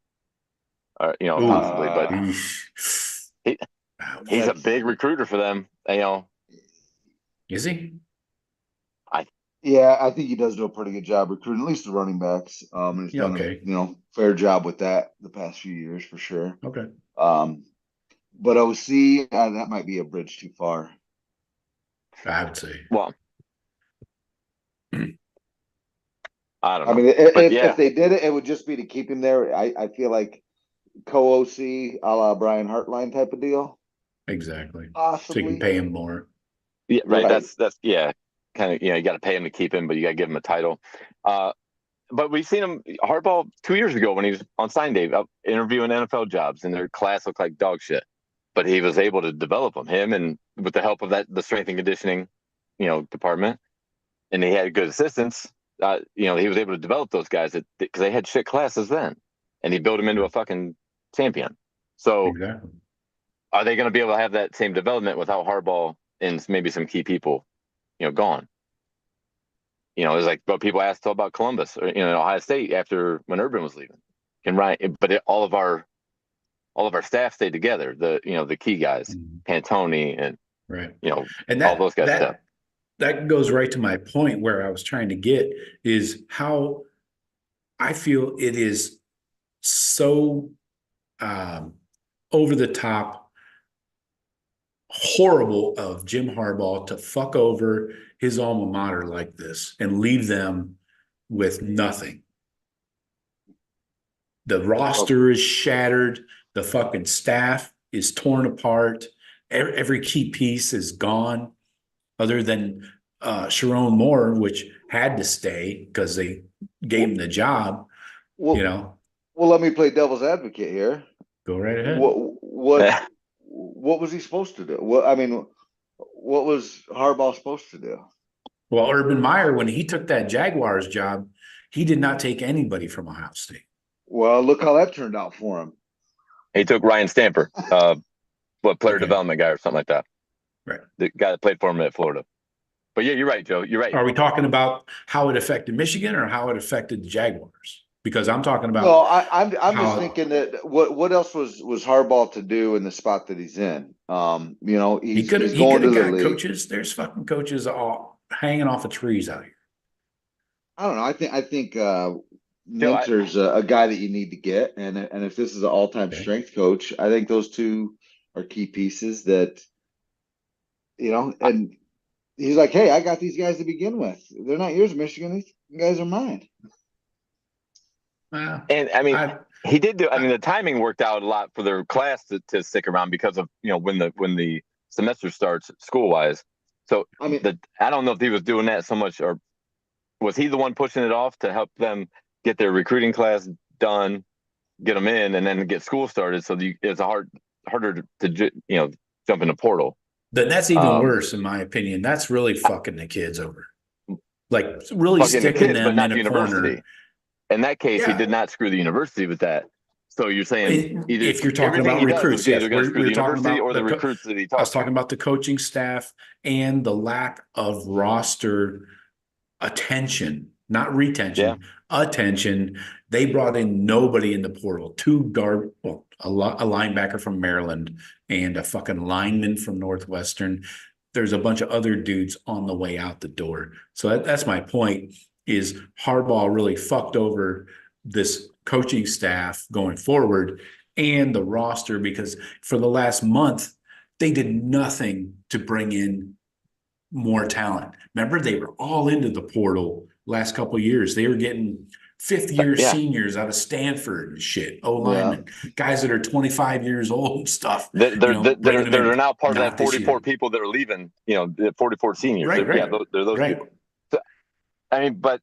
or Ooh, possibly, but eesh. he, Ouch. he's a big recruiter for them. Is he? Yeah, I think he does do a pretty good job recruiting, at least the running backs. And he's Yeah, done okay. a fair job with that the past few years for sure. Okay. But OC, that might be a bridge too far. I would say. Well, I don't I know, mean, but if they did it, it would just be to keep him there. I feel like co-OC a la Brian Hartline type of deal, Exactly. So you can possibly. pay him more. yeah, right. Right. That's yeah, kind of you got to pay him to keep him, but you got to give him a title. But we've seen him Harbaugh 2 years ago when he was on sign day interviewing NFL jobs, and their class looked like dog shit. But he was able to develop them, him and with the help of the strength and conditioning, department, and he had good assistants. He was able to develop those guys because they had shit classes then, and he built them into a fucking champion. So Exactly. are they going to be able to have that same development without Harbaugh and maybe some key people, gone? It's like what people asked about Columbus or Ohio State after when Urban was leaving. And all of our staff stayed together. The key guys, Pantone and Right. you know And all those guys stuff. that goes right to my point where I was trying to get is how I feel it is so over the top horrible of Jim Harbaugh to fuck over his alma mater like this and leave them with nothing. The roster is shattered. The fucking staff is torn apart. Every key piece is gone other than Sharon Moore, which had to stay because they gave him the job, Well, well, let me play devil's advocate here. Go right ahead. What was he supposed to do? What was Harbaugh supposed to do? Well, Urban Meyer, when he took that Jaguars job, he did not take anybody from Ohio State. Well, look how that turned out for him. He took Ryan Stamper, player development guy or something like that. Right. The guy that played for him at Florida. But yeah, you're right, Joe. You're right. Are we talking about how it affected Michigan or how it affected the Jaguars? Because I'm talking about. No, I'm just thinking that what else was Harbaugh to do in the spot that he's in? He's going to the league. Coaches. There's fucking coaches all hanging off of trees out here. I don't know. I think Minter's a guy that you need to get, and if this is an all-time strength coach, I think those two are key pieces that and he's like, hey, I got these guys to begin with. They're not yours, Michigan. These guys are mine. And I mean, he did do. I mean, the timing worked out a lot for their class to stick around because of when the semester starts school wise. So I mean, I don't know if he was doing that so much, or was he the one pushing it off to help them get their recruiting class done, get them in, and then get school started. So it's harder to jump in the portal. That's even worse, in my opinion. That's really fucking the kids over. Like really sticking them in a corner. In that case, he did not screw the university with that. So you're saying if you're talking about recruits, yes, we're talking about or the recruits that he talks. I was talking about the coaching staff and the lack of roster attention, not retention, attention. They brought in nobody in the portal. A linebacker from Maryland and a fucking lineman from Northwestern. There's a bunch of other dudes on the way out the door. So that's my point. Is Harbaugh really fucked over this coaching staff going forward and the roster, because for the last month, they did nothing to bring in more talent. Remember, they were all into the portal last couple of years. They were getting fifth-year Yeah. seniors out of Stanford and shit, Yeah. O-linemen, guys that are 25 years old and stuff. They're bringing them in. now part of Not that this 44 year. people that are leaving. The 44 seniors. Right, Yeah, right, they're those right. people. So, I mean, but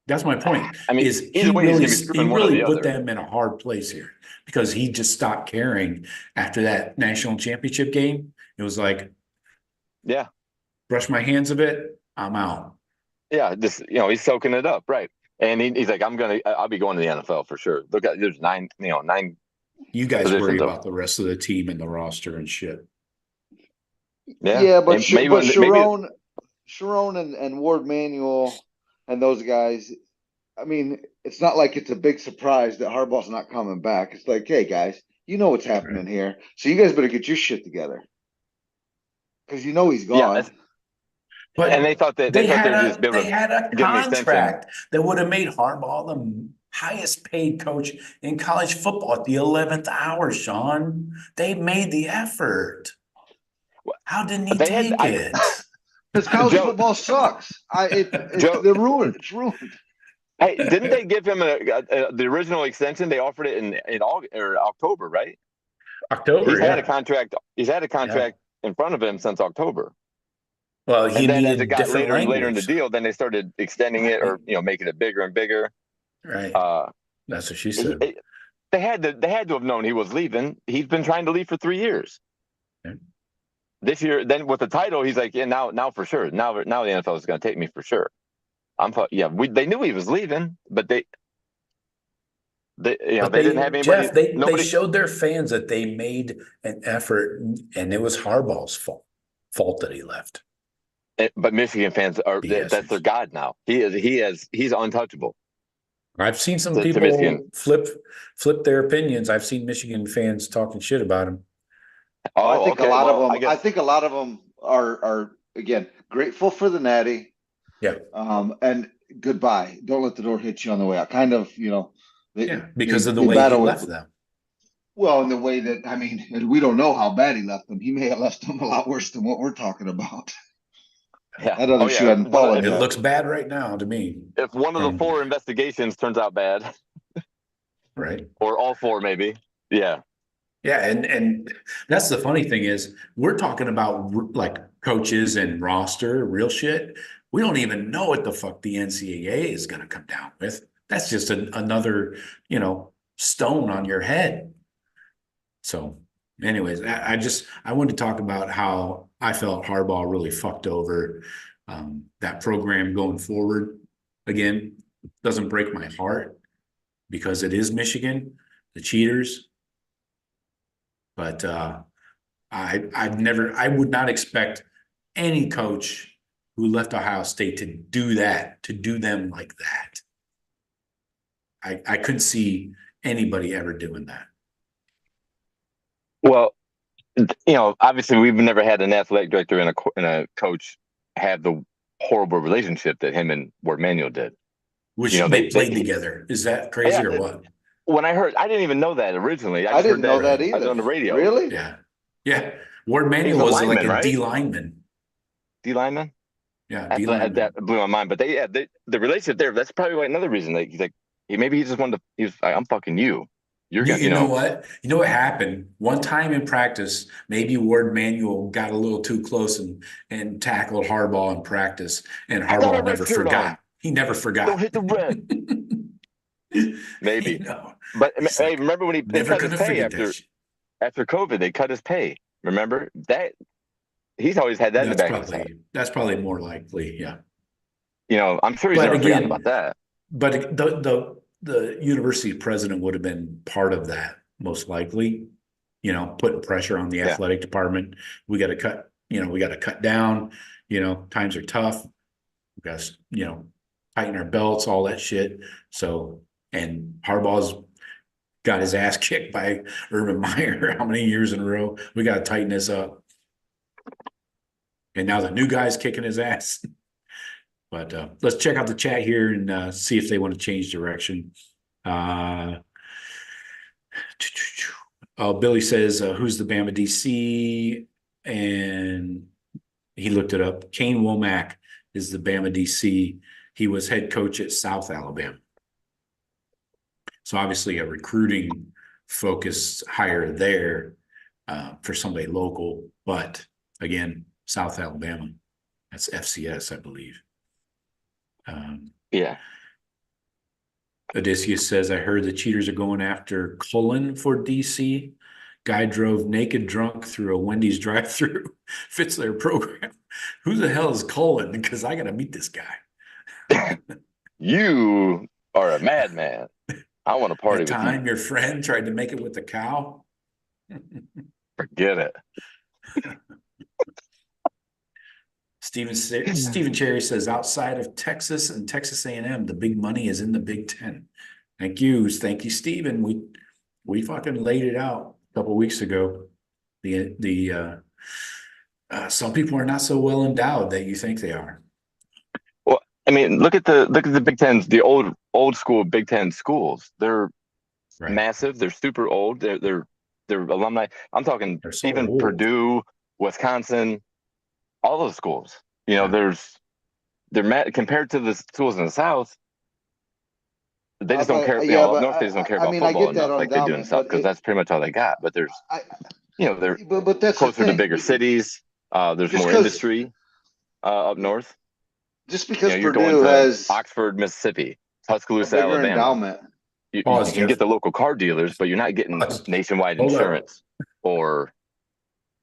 That's my point. I mean, Is either way, he's gonna be screwing one or the put other. them in a hard place here because he just stopped caring after that national championship game. It was like, Yeah, brush my hands a bit, I'm out. yeah. Just he's soaking it up, right? And he's like, I'll be going to the NFL for sure. Look at there's nine You guys worry positions about the rest of the team and the roster and shit. Yeah, but and maybe Sharon and Ward Manuel and those guys. I mean, it's not like it's a big surprise that Harbaugh's not coming back. It's like, hey guys, you know what's happening here, so you guys better get your shit together because you know he's gone. Yeah, But and they thought that they would had just be able to a give him an extension. contract that would have made Harbaugh the highest paid coach in college football at the 11th hour, Shawn. They made the effort. How didn't he take it? Because college football sucks. They're ruined. It's ruined. Hey, didn't they give him the original extension? They offered it in August or October, right? October. He's had a contract. He's had a contract in front of him since October. Well, he and then needed as it got different later and later in the language. deal, then they started extending it or making it bigger and bigger. Right. That's what she said. They had to have known he was leaving. He's been trying to leave for 3 years. Okay. This year, then with the title, he's like, yeah, now for sure. Now the NFL is going to take me for sure. They knew he was leaving, but they didn't have anybody. Jeff, they showed their fans that they made an effort, and it was Harbaugh's fault that he left. But Michigan fans that's their god now. He's untouchable. I've seen some people flip their opinions. I've seen Michigan fans talking shit about him. I think a lot of them are again grateful for the natty. Yeah. And goodbye. Don't let the door hit you on the way out. Kind of, because of the way he left them. Well, in the way that we don't know how bad he left them. He may have left them a lot worse than what we're talking about. Yeah. That other shoe hadn't fallen. It looks bad right now to me. If one of the 4 investigations turns out bad, right, or all 4 maybe, yeah. Yeah, and that's the funny thing is we're talking about like coaches and roster, real shit. We don't even know what the fuck the NCAA is going to come down with. That's just another, stone on your head. So anyways, I wanted to talk about how I felt Harbaugh really fucked over that program going forward. Again, doesn't break my heart because it is Michigan, the cheaters. But I would not expect any coach who left Ohio State to do them like that. I couldn't see anybody ever doing that. Well, obviously we've never had an athletic director and a coach have the horrible relationship that him and Ward Manuel did. Which they played together. Is that crazy or what? When I didn't even know that originally. I didn't know that either. On the radio. Really? Yeah. Yeah. Ward Manuel was like a D lineman. D lineman? Yeah, D lineman. That blew my mind. But the relationship there, that's probably another reason. Like, he's like, maybe he just wanted to, he was like, I'm fucking you. You're gonna, you know what? You know what happened? One time in practice, maybe Ward Manuel got a little too close and tackled Harbaugh in practice, and Harbaugh never forgot. He never forgot. Don't hit the red. Maybe. But hey, remember when they cut his pay after COVID? They cut his pay. Remember that? He's always had that in the back of his head. That's probably more likely. Yeah. I'm sure he's never forgotten about that. But the university president would have been part of that, most likely. Putting pressure on the athletic department. We got to cut. We got to cut down. Times are tough. We got to tighten our belts, all that shit. So, and Harbaugh's got his ass kicked by Urban Meyer how many years in a row? We got to tighten this up. And now the new guy's kicking his ass. But let's check out the chat here and see if they want to change direction. Billy says, who's the Bama DC? And he looked it up. Kane Womack is the Bama DC. he was head coach at South Alabama. So obviously a recruiting focus hire there for somebody local. But again, South Alabama, that's FCS, I believe. Yeah. Odysseus says, I heard the cheaters are going after Cullen for DC. Guy drove naked drunk through a Wendy's drive-through. Fits their program. Who the hell is Cullen? Because I got to meet this guy. You are a madman. I want to party That with time you. your friend tried to make it with the cow. Forget it. Stephen Cherry says, outside of Texas and Texas A&M, the big money is in the Big Ten. Thank you, Stephen. We fucking laid it out a couple of weeks ago. Some people are not so well endowed that you think they are. Well, I mean, look at the Big Tens, the old school Big Ten schools. They're massive. They're super old. They're alumni. I'm talking So even old. Purdue, Wisconsin, all those schools. You know, they're compared to the schools in the South. They just don't care. North they just don't care about football enough like they do in the South, because that's pretty much all they got. But there's, they're but that's closer to bigger cities. There's more industry up north. Just because you're Purdue going to has Oxford, Mississippi, Tuscaloosa, bigger Alabama. endowment. You can get the local car dealers, but you're not getting nationwide insurance or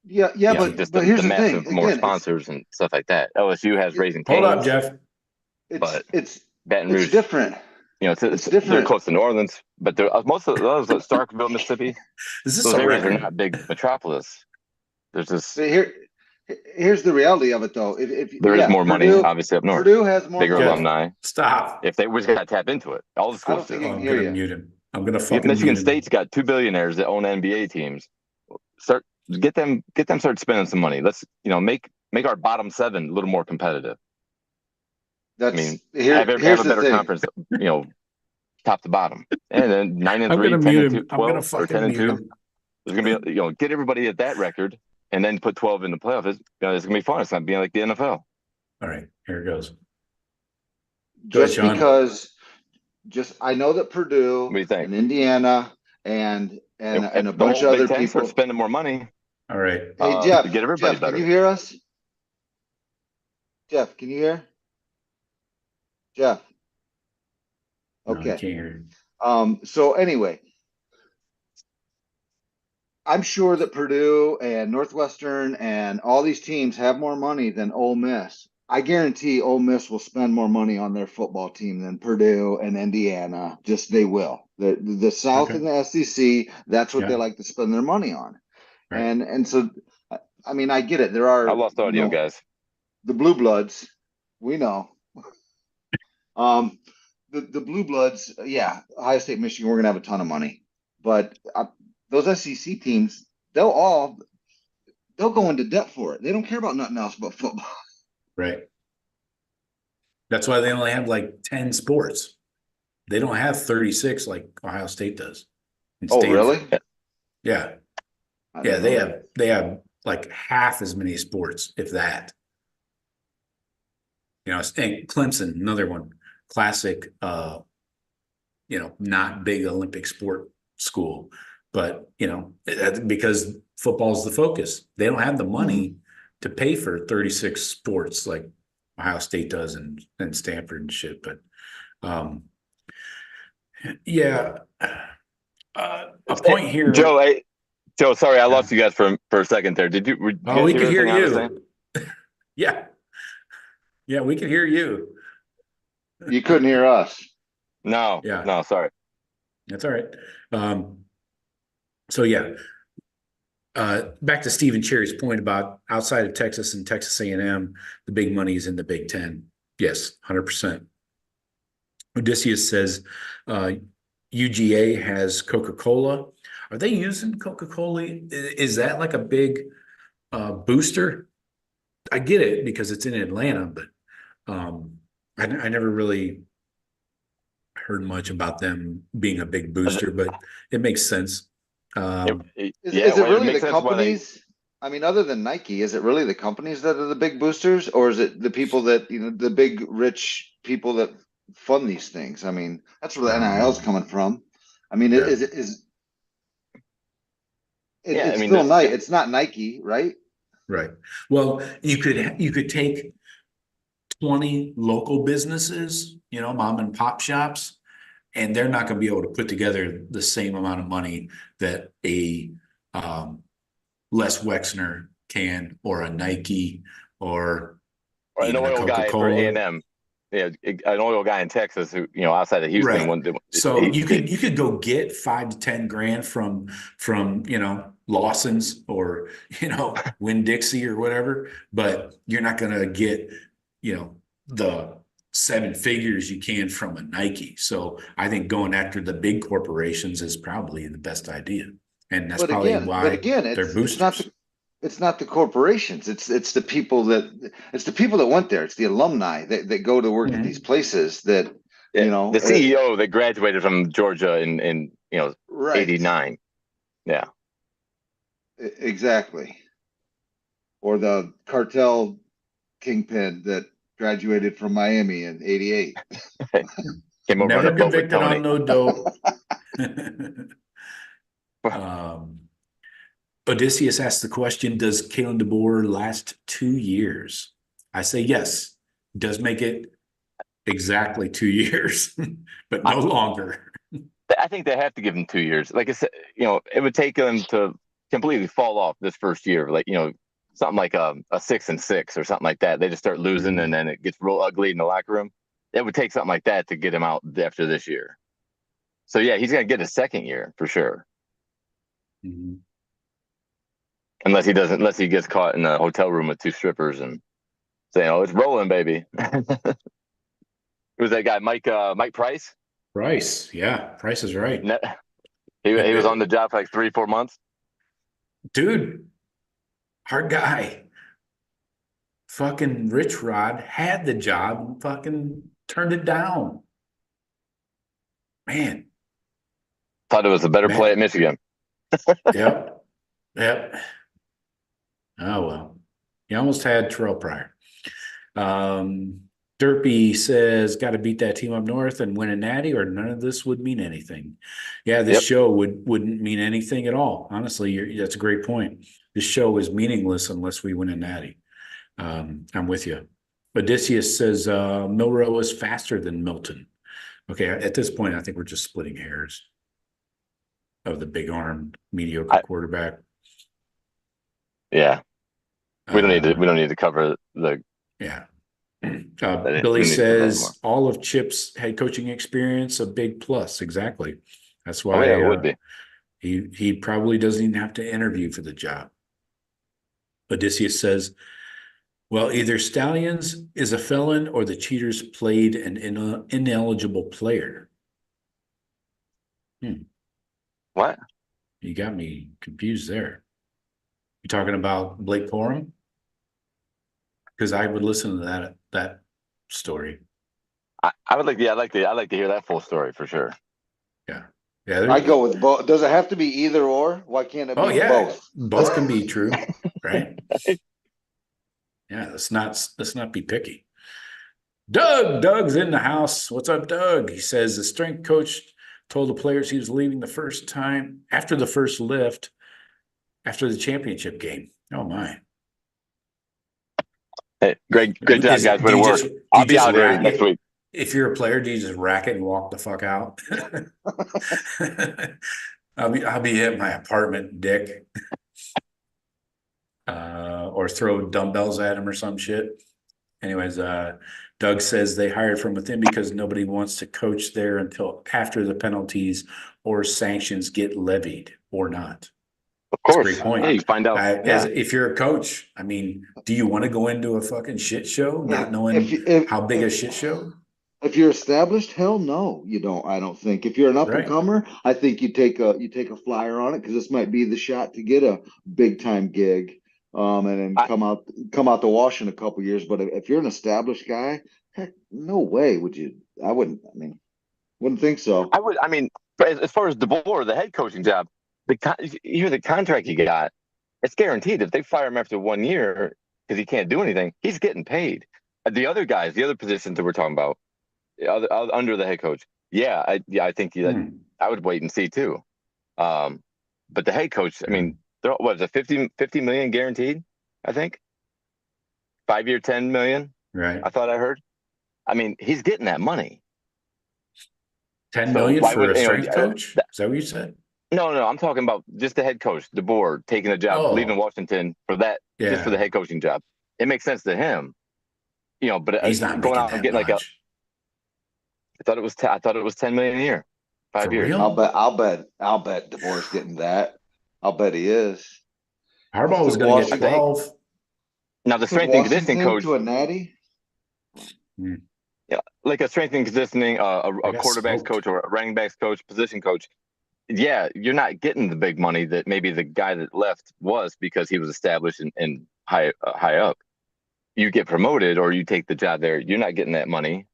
but here's the massive thing. More sponsors and stuff like that. LSU has Raising Cane's. Hold up, Jeff. It's Baton Rouge. It's different. It's different. They're close to New Orleans, but most of those, Starkville, Mississippi, those areas are not big metropolis. There's this. Here's the reality of it, though. If there is more money, obviously, up north. Purdue has more bigger money. alumni. Stop. If we just got to tap into it, all the schools. I don't think I'm going to mute him. I'm going to fucking Michigan mute him. State's got 2 billionaires that own NBA teams. Get them start spending some money. Let's make our bottom 7 a little more competitive. Have a better conference, top to bottom, and then 9-3, 10-2, 12, or 10-2. There's gonna be get everybody at that record, and then put 12 in the playoffs. It's gonna be fun. It's not being like the NFL. All right, here it goes. I know that Purdue and Indiana and a bunch of other people are spending more money. All right. Hey, Jeff, to get everybody better. Can you hear us? Jeff, can you hear? Jeff. Okay. No, I can't hear you. So anyway, I'm sure that Purdue and Northwestern and all these teams have more money than Ole Miss. I guarantee Ole Miss will spend more money on their football team than Purdue and Indiana. Just they will. The South and the SEC, that's what they like to spend their money on. Right. And so, I mean, I get it. There are. I lost audio, guys. The Blue Bloods, we know. The Blue Bloods, Ohio State, Michigan, we're gonna have a ton of money, but those SEC teams, they'll go into debt for it. They don't care about nothing else but football. Right. That's why they only have like 10 sports. They don't have 36 like Ohio State does. Oh, really? Yeah. Yeah, they have like half as many sports, if that. And Clemson, another one, classic, not big Olympic sport school, but because football is the focus. They don't have the money to pay for 36 sports like Ohio State does and Stanford and shit. But a point here. Joe, sorry, I lost you guys for a second there. Did you? We could hear you. Yeah, we could hear you. You couldn't hear us. No. Yeah. No, sorry. That's all right. Back to Stephen Cherry's point about outside of Texas and Texas A&M, the big money is in the Big Ten. Yes, 100%. Odysseus says UGA has Coca-Cola. Are they using Coca-Cola? Is that like a big booster? I get it because it's in Atlanta, but I never really heard much about them being a big booster, but it makes sense. Is it really the companies? I mean, other than Nike, is it really the companies that are the big boosters, or is it the people that, the big rich people that fund these things? I mean, that's where the NIL is coming from. I mean, Yeah. Yeah, I it's mean, still Nike. It's not Nike, right? Right. Well, you could take 20 local businesses, mom and pop shops, and they're not going to be able to put together the same amount of money that a Les Wexner can, or a Nike, or or an even a oil guy for Coca-Cola. A&M. Yeah, an oil guy in Texas who, outside of Houston, Right. So he, you could go get 5 to 10 grand from Lawson's, or Winn-Dixie or whatever, but you're not gonna get the 7 figures you can from a Nike. So I think going after the big corporations is probably the best idea, and that's probably But why again, they're it's boosters. it's not the corporations. It's the people that went there. It's the alumni that go to work at these Mhm. places that yeah, you know the uh, CEO that graduated from Georgia in right. '89. Yeah, Exactly. Or the cartel kingpin that graduated from Miami in '88. came over on a Never boat with convicted Tony. on no dope. um, Odysseus asked the question, does Kalen DeBoer last 2 years? I say yes. Does make it exactly 2 years, but I, no longer. I think they have to give him 2 years. Like I said, it would take him to completely fall off this first year. Like, something like a 6-6 or something like that. They just start losing and then it gets real ugly in the locker room. It would take something like that to get him out after this year. So yeah, he's gonna get a second year for sure. Mhm. Unless he gets caught in a hotel room with two strippers and saying, "Oh, it's rolling, baby." Who's that guy, Mike Price? Price. Yeah, Price is right. He was on the job for like 3-4 months. Dude, hard guy. Fucking Rich Rod had the job and fucking turned it down. Man, Thought it was a better play at Matt. Michigan. Yep. Yep. Oh well. He almost had Terrell Pryor. Um, Derpy says, got to beat that team up north and win a natty, or none of this would mean anything. Yeah, this Yep. show wouldn't mean anything at all. Honestly, that's a great point. This show is meaningless unless we win a natty. I'm with you. Odysseus says Milrow is faster than Milton. Okay, at this point, I think we're just splitting hairs of the big armed mediocre quarterback. Yeah, we don't need to. Uh, We don't need to cover the. yeah. We Billy don't need to cover that anymore. says all of Chip's head coaching experience a big plus. Exactly. That's Oh yeah, it why would be. he probably doesn't even have to interview for the job. Odysseus says, well, either Stallions is a felon or the cheaters played an ineligible player. What? You got me confused there. You talking about Blake Corum? Because I would listen to that story. I would like. Yeah, I like to hear that full story for sure. Yeah. Yeah. I go with both. Does it have to be either or? Why can't it Oh be yeah. both? Both can be true, right? Yeah, let's not be picky. Doug's in the house. What's up, Doug? He says the strength coach told the players he was leaving the first time after the first lift after the championship game. Oh my. Hey, great job, guys. Way to work. Do I'll you be just out here rack next it? week. If you're a player, do you just rack it and walk the fuck out? I'll be at my apartment, Dick. Or throw dumbbells at him or some shit. Anyways, Doug says they hired from within because nobody wants to coach there until after the penalties or sanctions get levied or not. Of That's a course. great point. Yeah, you find out. As if you're a coach, I mean, do you want to go into a fucking shit show not knowing how big a shit show? If you're established, hell no, you don't. I don't think. If you're an up and Right. comer, I think you take a flyer on it because this might be the shot to get a big time gig, and then come out the wash in a couple years. But if you're an established guy, heck, no way would you. I wouldn't. I mean, wouldn't think so. I would. I mean, as far as DeBoer, the head coaching job, you hear the contract he got. it's guaranteed. If they fire him after 1 year because he can't do anything, he's getting paid. The other guys, the other positions that we're talking about, under the head coach, I think that I would wait and see too. But the head coach, I mean, what is it, 50 million guaranteed? I think 5 year, 10 million. Right. I thought I heard. I mean, he's getting that money. 10 million why for would a strength coach? Is that what you said? No, I'm talking about just the head coach, the board taking a job, leaving Washington for that, just for the head coaching job. It makes sense to him, But he's not going making out and getting much. I thought it was 10 million a year, 5 years. Real? I'll bet DeBoer's getting that. I'll bet he is. Harbaugh was going to get 12. Now the strength and conditioning coach to a natty. Yeah, like a strength and conditioning, a quarterback's coach or a running backs coach, position coach. Yeah, you're not getting the big money that maybe the guy that left was because he was established and high up. You get promoted or you take the job there, you're not getting that money.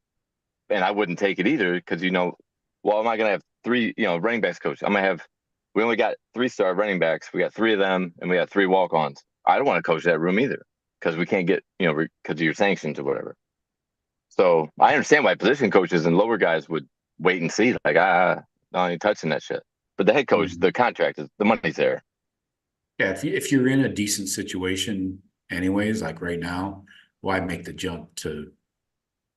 And I wouldn't take it either because, well, am I going to have three, running backs coach? We only got 3-star running backs. We got 3 of them and we got 3 walk-ons. I don't want to coach that room either because we can't get, because of your sanctions or whatever. So I understand why position coaches and lower guys would wait and see, like, no, I ain't touching that shit. But the head coach, the contract, the money's there. Yeah, if you're in a decent situation anyways, like right now, why make the jump to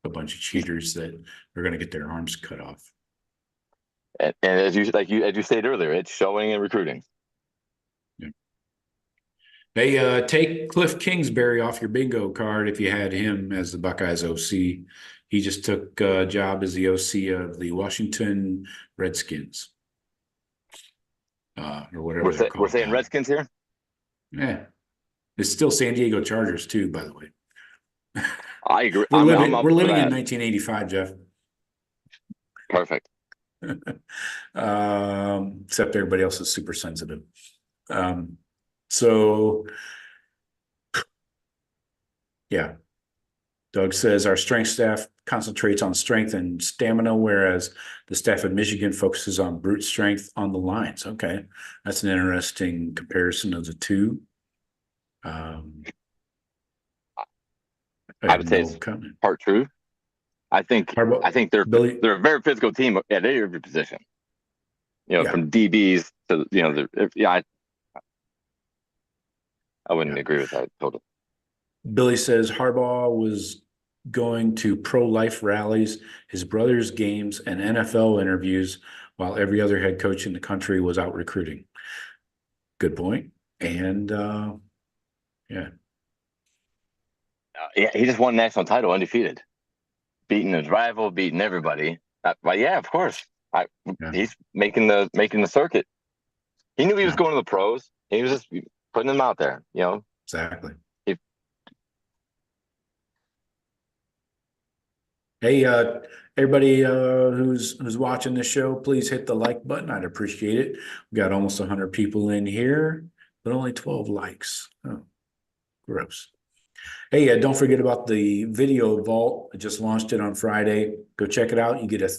a bunch of cheaters that are going to get their arms cut off? And as you said earlier, it's showing and recruiting. Yeah. Hey, take Cliff Kingsbury off your bingo card if you had him as the Buckeyes OC. He just took a job as the OC of the Washington Redskins. Or whatever they're called. We're saying now. Redskins here? Yeah. It's still San Diego Chargers too, by the way. I agree. We're living in 1985, Jeff. Perfect. Except everybody else is super sensitive. So, yeah. Doug says our strength staff concentrates on strength and stamina, whereas the staff at Michigan focuses on brute strength on the lines. Okay. That's an interesting comparison of the two. I would say it's part true. I think they're a very physical team at every position. From DBs to I wouldn't agree with that totally. Billy says Harbaugh was going to pro-life rallies, his brother's games, and NFL interviews while every other head coach in the country was out recruiting. Good point. And he just won national title undefeated, beating his rival, beating everybody. But yeah, of course, he's making the circuit. He knew he was going to the pros. He was just putting them out there, Exactly. Hey, everybody who's watching the show, please hit the like button. I'd appreciate it. We got almost 100 people in here, but only 12 likes. Oh, gross. Hey, don't forget about the video vault. I just launched it on Friday. Go check it out. You get a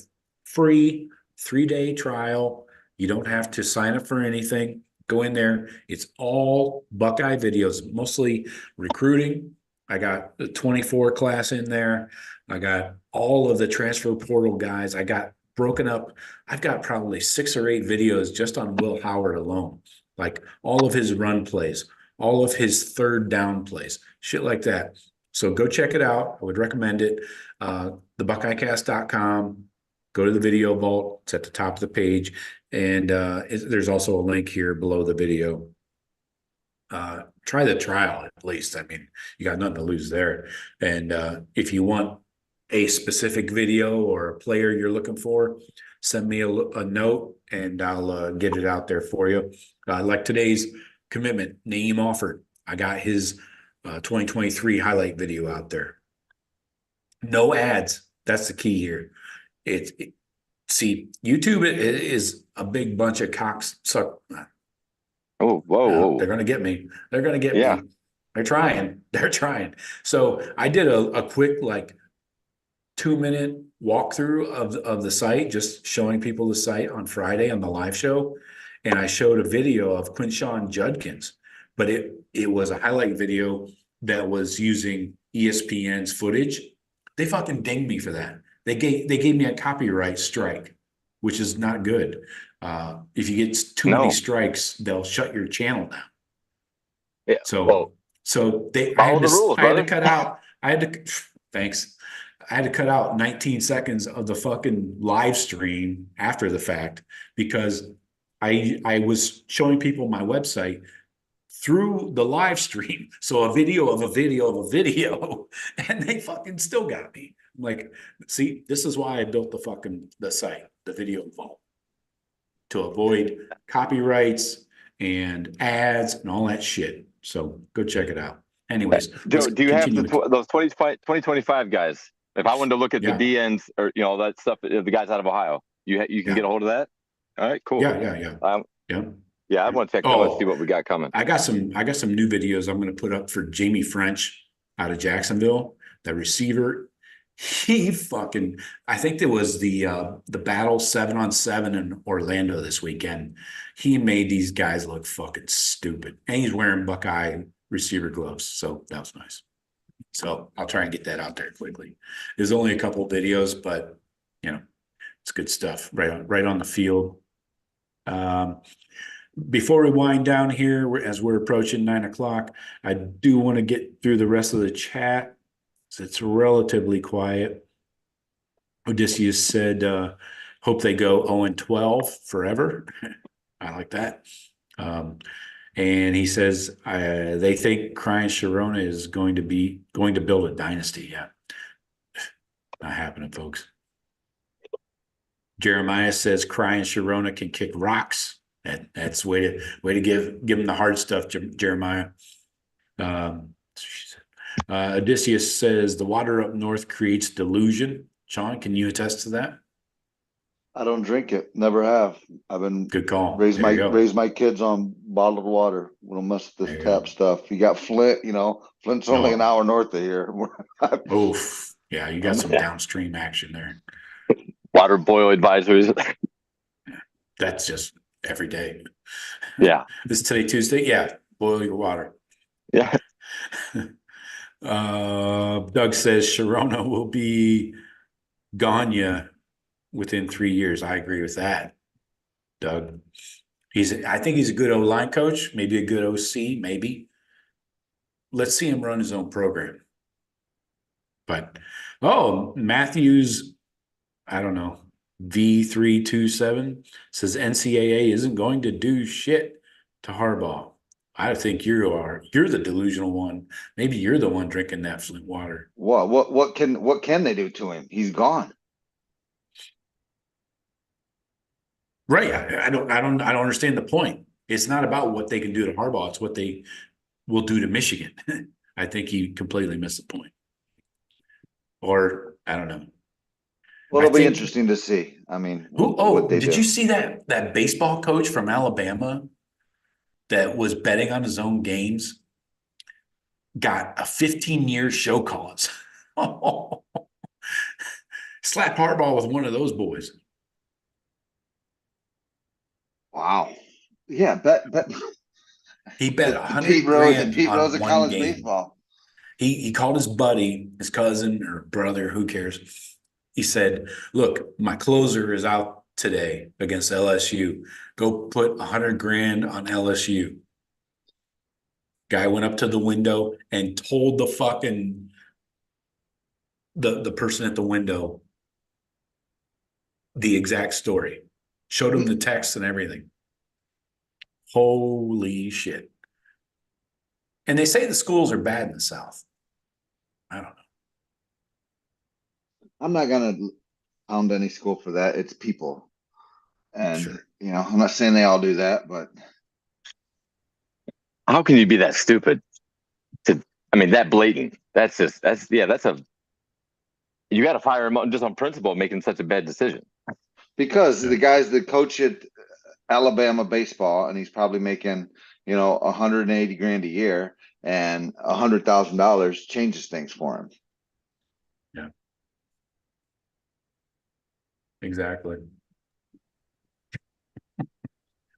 free 3-day trial. You don't have to sign up for anything. Go in there. It's all Buckeye videos, mostly recruiting. I got the 24 class in there. I got all of the transfer portal guys. I got broken up. I've got probably 6 or 8 videos just on Will Howard alone, like all of his run plays, all of his third down plays, shit like that. So go check it out. I would recommend it. thebuckeyecast.com. Go to the video vault. It's at the top of the page. And there's also a link here below the video. Try the trial at least. I mean, you got nothing to lose there. And if you want a specific video or a player you're looking for, send me a note and I'll get it out there for you. Like today's commitment, Naeem Offord. I got his 2023 highlight video out there. No ads. That's the key here. See, YouTube is a big bunch of cocksuck. Oh, whoa. They're going to get me. They're going to get me. They're trying. So I did a quick 2-minute walkthrough of the site, just showing people the site on Friday on the live show. And I showed a video of Quinshawn Judkins but it was a highlight video that was using ESPN's footage. They fucking dinged me for that. They gave me a copyright strike, which is not good. If you get too many No. strikes, they'll shut your channel down. Yeah. So Well, I follow had the rules, I had to brother. cut out. Thanks. I had to cut out 19 seconds of the fucking live stream after the fact because I was showing people my website through the live stream. So a video of a video of a video, and they fucking still got me. I'm like, see, this is why I built the site, the video vault, to avoid copyrights and ads and all that shit. So go check it out. Anyways, let's Joe, do you have continue. those 2025 guys? If I wanted to look at the Yeah. DNs or all that stuff, the guys out of Ohio, you can get a hold of that. All right, cool. Yeah. Yeah, I want to check. I want to see what we got coming. I got some new videos I'm going to put up for Jamie French out of Jacksonville, the receiver. He fucking, I think there was the battle 7-on-7 in Orlando this weekend. He made these guys look fucking stupid. And he's wearing Buckeye receiver gloves. So that was nice. So I'll try and get that out there quickly. There's only a couple of videos, but it's good stuff right on the field. Before we wind down here, as we're approaching 9 o'clock, I do want to get through the rest of the chat. So it's relatively quiet. Odysseus said, hope they go 0-12 forever. I like that. And he says they think Crying Sharona is going to build a dynasty. Yeah, not happening, folks. Jeremiah says Crying Sharona can kick rocks. That's way to give him the hard stuff, Jeremiah. Odysseus says the water up north creates delusion. Shawn, can you attest to that? I don't drink it. Never have. I've been Good call. raised my kids on bottled water. We don't mess with this tap stuff. You got Flint. Flint's only an hour north of here. Oof. Yeah, you got some downstream action there. Water boil advisories. That's just every day. Yeah. This is today Tuesday. Yeah, boil your water. Yeah. Doug says Sharona will be Ganya within 3 years. I agree with that, Doug. I think he's a good O-line coach, maybe a good OC, maybe. Let's see him run his own program. But Matthews, I don't know, V327 says NCAA isn't going to do shit to Harbaugh. I think you're the delusional one. Maybe you're the one drinking that Flint water. What can they do to him? He's gone. Right. I don't understand the point. It's not about what they can do to Harbaugh. It's what they will do to Michigan. I think you completely missed the point. Or I don't know. Well, it'll be interesting to see. I mean, did you see that baseball coach from Alabama that was betting on his own games got a 15-year show cause? Slap Harbaugh with one of those boys. Wow. Yeah, bet. He bet $100 Pete Rose on at college game. baseball. He called his buddy, his cousin or brother, who cares? He said, look, my closer is out today against LSU. Go put $100,000 on LSU. Guy went up to the window and told the fucking the person at the window the exact story. Showed him the text and everything. Holy shit. And they say the schools are bad in the South. I don't know. I'm not gonna pound any school for that. It's people. And Sure. I'm not saying they all do that, but How can you be that stupid? That blatant. You got to fire him just on principle, making such a bad decision. because the guy's the coach at Alabama baseball, and he's probably making, $180,000 a year, and $100,000 changes things for him. Yeah. Exactly.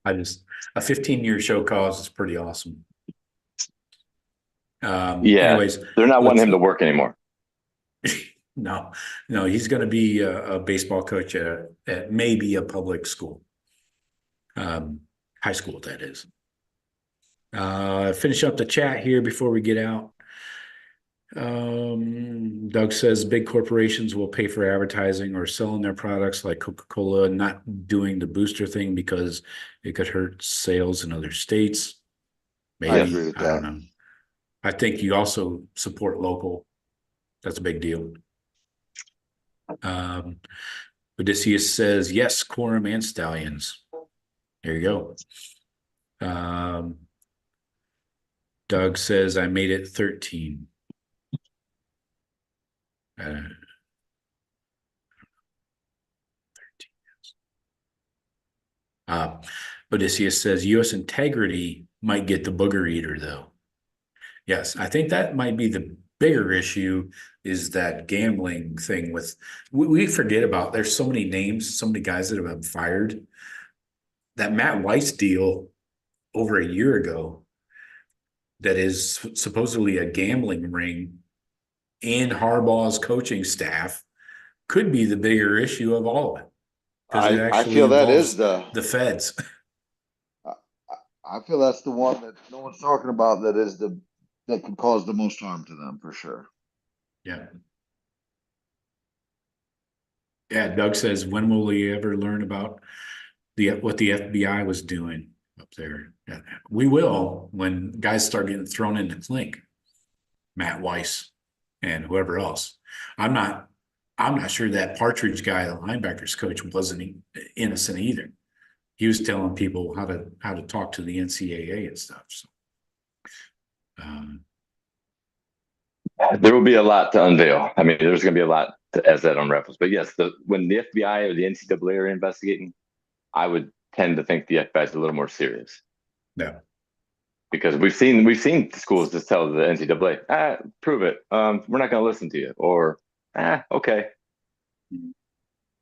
A 15-year show cause is pretty awesome. Anyways, they're not wanting let's- him to work anymore. No, he's going to be a baseball coach at maybe a public school, high school, that is. Finish up the chat here before we get out. Doug says big corporations will pay for advertising or selling their products like Coca-Cola, not doing the booster thing because it could hurt sales in other states. Maybe, I agree with I don't that. know. I think you also support local. That's a big deal. Odysseus says, yes, quorum and stallions. There you go. Doug says, I made it 13. Odysseus says, U.S. integrity might get the booger eater, though. Yes, I think that might be the bigger issue is that gambling thing with we forget about there's so many names, so many guys that have been fired. That Matt Weiss deal over a year ago that is supposedly a gambling ring in Harbaugh's coaching staff could be the bigger issue of all of it. Because it I actually feel that involves is the feds. I feel that's the one that no one's talking about that could cause the most harm to them for sure. Yeah. Yeah, Doug says, when will we ever learn about what the FBI was doing up there? Yeah, we will when guys start getting thrown into clink. Matt Weiss and whoever else. I'm not sure that Partridge guy, the linebackers coach, wasn't innocent either. He was telling people how to talk to the NCAA and stuff. So, there will be a lot to unveil. I mean, there's going to be a lot as that unravels. But yes, when the FBI or the NCAA are investigating, I would tend to think the FBI is a little more serious. Yeah. Because we've seen schools just tell the NCAA, prove it. We're not going to listen to you, or okay.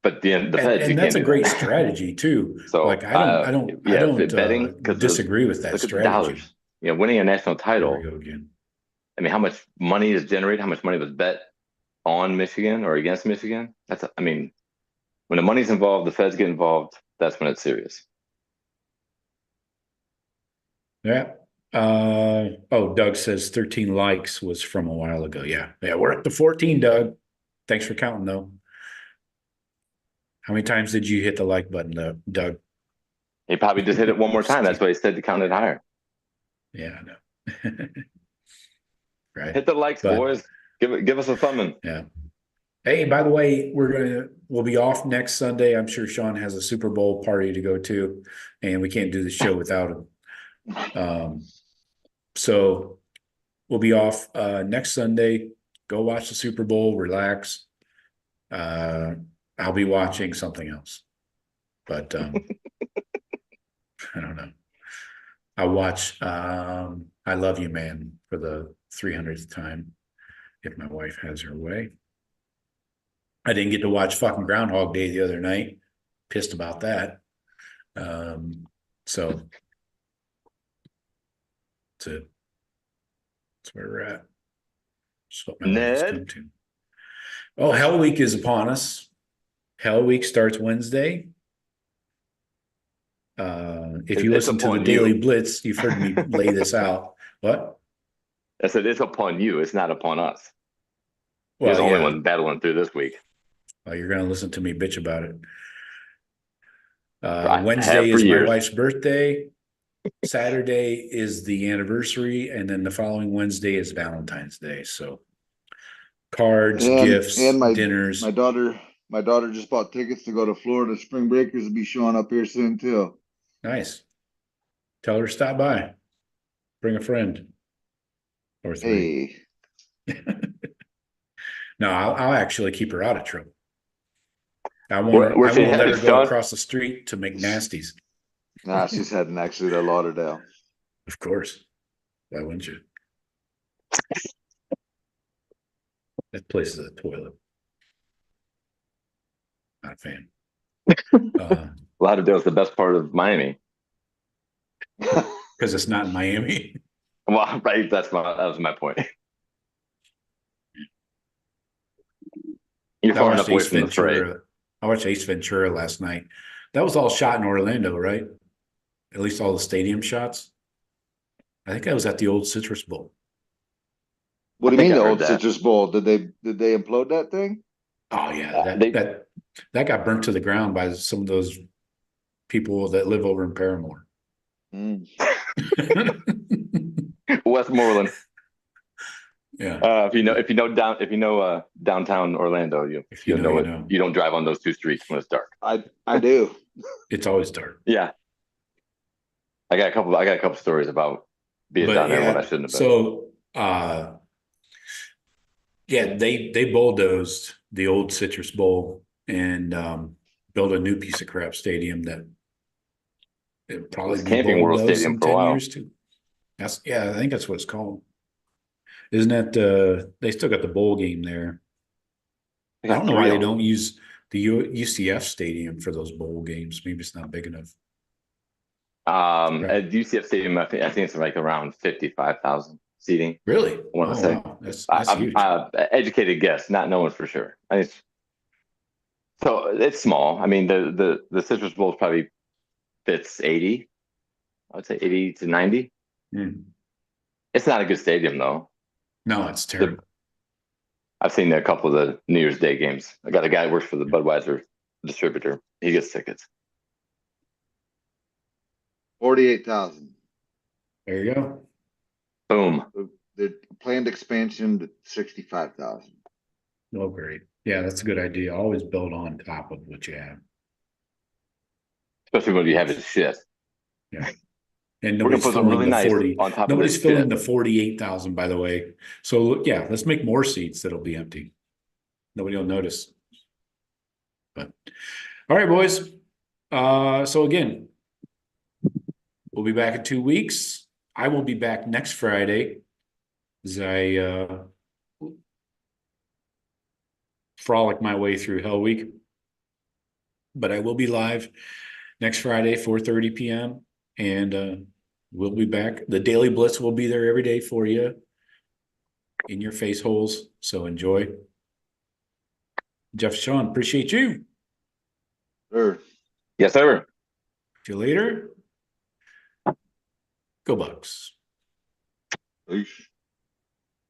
But the feds, and that's a great strategy too. So like I don't betting disagree with that look strategy. At the dollars. Winning a national title. There we go again. I mean, how much money is generated? How much money was bet on Michigan or against Michigan? When the money's involved, the feds get involved. That's when it's serious. Yeah. Doug says 13 likes was from a while ago. Yeah, we're up to 14, Doug. Thanks for counting, though. How many times did you hit the like button, Doug? He probably just hit it one more time. That's why he said to count it higher. Yeah, I know. Right. Hit the likes, boys. Give us a thumbing. Yeah. Hey, by the way, we'll be off next Sunday. I'm sure Shawn has a Super Bowl party to go to, and we can't do the show without him. So we'll be off next Sunday. Go watch the Super Bowl, relax. I'll be watching something else. But I don't know. I'll watch I Love You Man for the 300th time if my wife has her way. I didn't get to watch fucking Groundhog Day the other night. Pissed about that. So that's where we're at. That's what my life has come to. Oh, Hell Week is upon us. Hell Week starts Wednesday. If you listen to the Daily Blitz, you've heard me lay this out. What? I said it's upon you. It's not upon us. Well, You're the only one battling through this week. Well, you're going to listen to me bitch about it. Wednesday is my wife's birthday. Saturday is the anniversary, and then the following Wednesday is Valentine's Day. So cards, gifts, and dinners. My daughter just bought tickets to go to Florida Spring Breakers and be showing up here soon too. Nice. Tell her to stop by. Bring a friend or three. Hey. No, I'll actually keep her out of trouble. I won't let her go across the street to McNasty's. Nah, she's heading actually to Lauderdale. Of course. Why wouldn't you? That place is a toilet. Not a fan. Lauderdale's the best part of Miami. Because it's not in Miami. Well, right. That was my point. You're I far watched enough away Ace from the fray. Ventura. I watched Ace Ventura last night. That was all shot in Orlando, right? At least all the stadium shots. I think I was at the old Citrus Bowl. What I do you think mean I the heard old that. Citrus Bowl? Did they implode that thing? Oh yeah, They that got burnt to the ground by some of those people that live over in Paramore. Mm. Westmoreland. Yeah, If you know downtown Orlando, if you you'll know, know you it. know. You don't drive on those two streets when it's dark. I do. It's always dark. Yeah, I got a couple stories about being But down there when I yeah, shouldn't have been. so yeah, they bulldozed the old Citrus Bowl and built a new piece of crap stadium that it'll It probably was be Camping World bulldozed Stadium in for a 10 while. years too. I think that's what it's called. Isn't that they still got the bowl game there? I I got don't know why three they of them. don't use the UCF stadium for those bowl games. Maybe it's not big enough. Right. At UCF Stadium, I think it's like around 55,000 seating. Really? I want to Oh say. wow, that's I'm huge. educated guess, not knowing for sure. So it's small. I mean, the Citrus Bowl probably fits 80. I would say 80 to 90. Hmm. It's not a good stadium though. No, it's The, terrible. I've seen a couple of the New Year's Day games. I got a guy who works for the Budweiser distributor. He gets tickets. 48,000. There you go. Boom. The planned expansion to 65,000. Oh, great. Yeah, that's a good idea. Always build on top of what you have. Especially when you have his shit. Yeah. And We're gonna nobody's put something filling really the nice 40. on top of Nobody's this filling shit. the 48,000, by the way. So yeah, let's make more seats that'll be empty. Nobody will notice. But all right, boys. So again, we'll be back in 2 weeks. I will be back next Friday as I frolic my way through Hell Week. But I will be live next Friday, 4:30 p.m. And we'll be back. The Daily Blitz will be there every day for you in your face holes. So enjoy. Jeff, Shawn, appreciate you. Sure. Yes, sir. See you later. Go Bucks. Peace.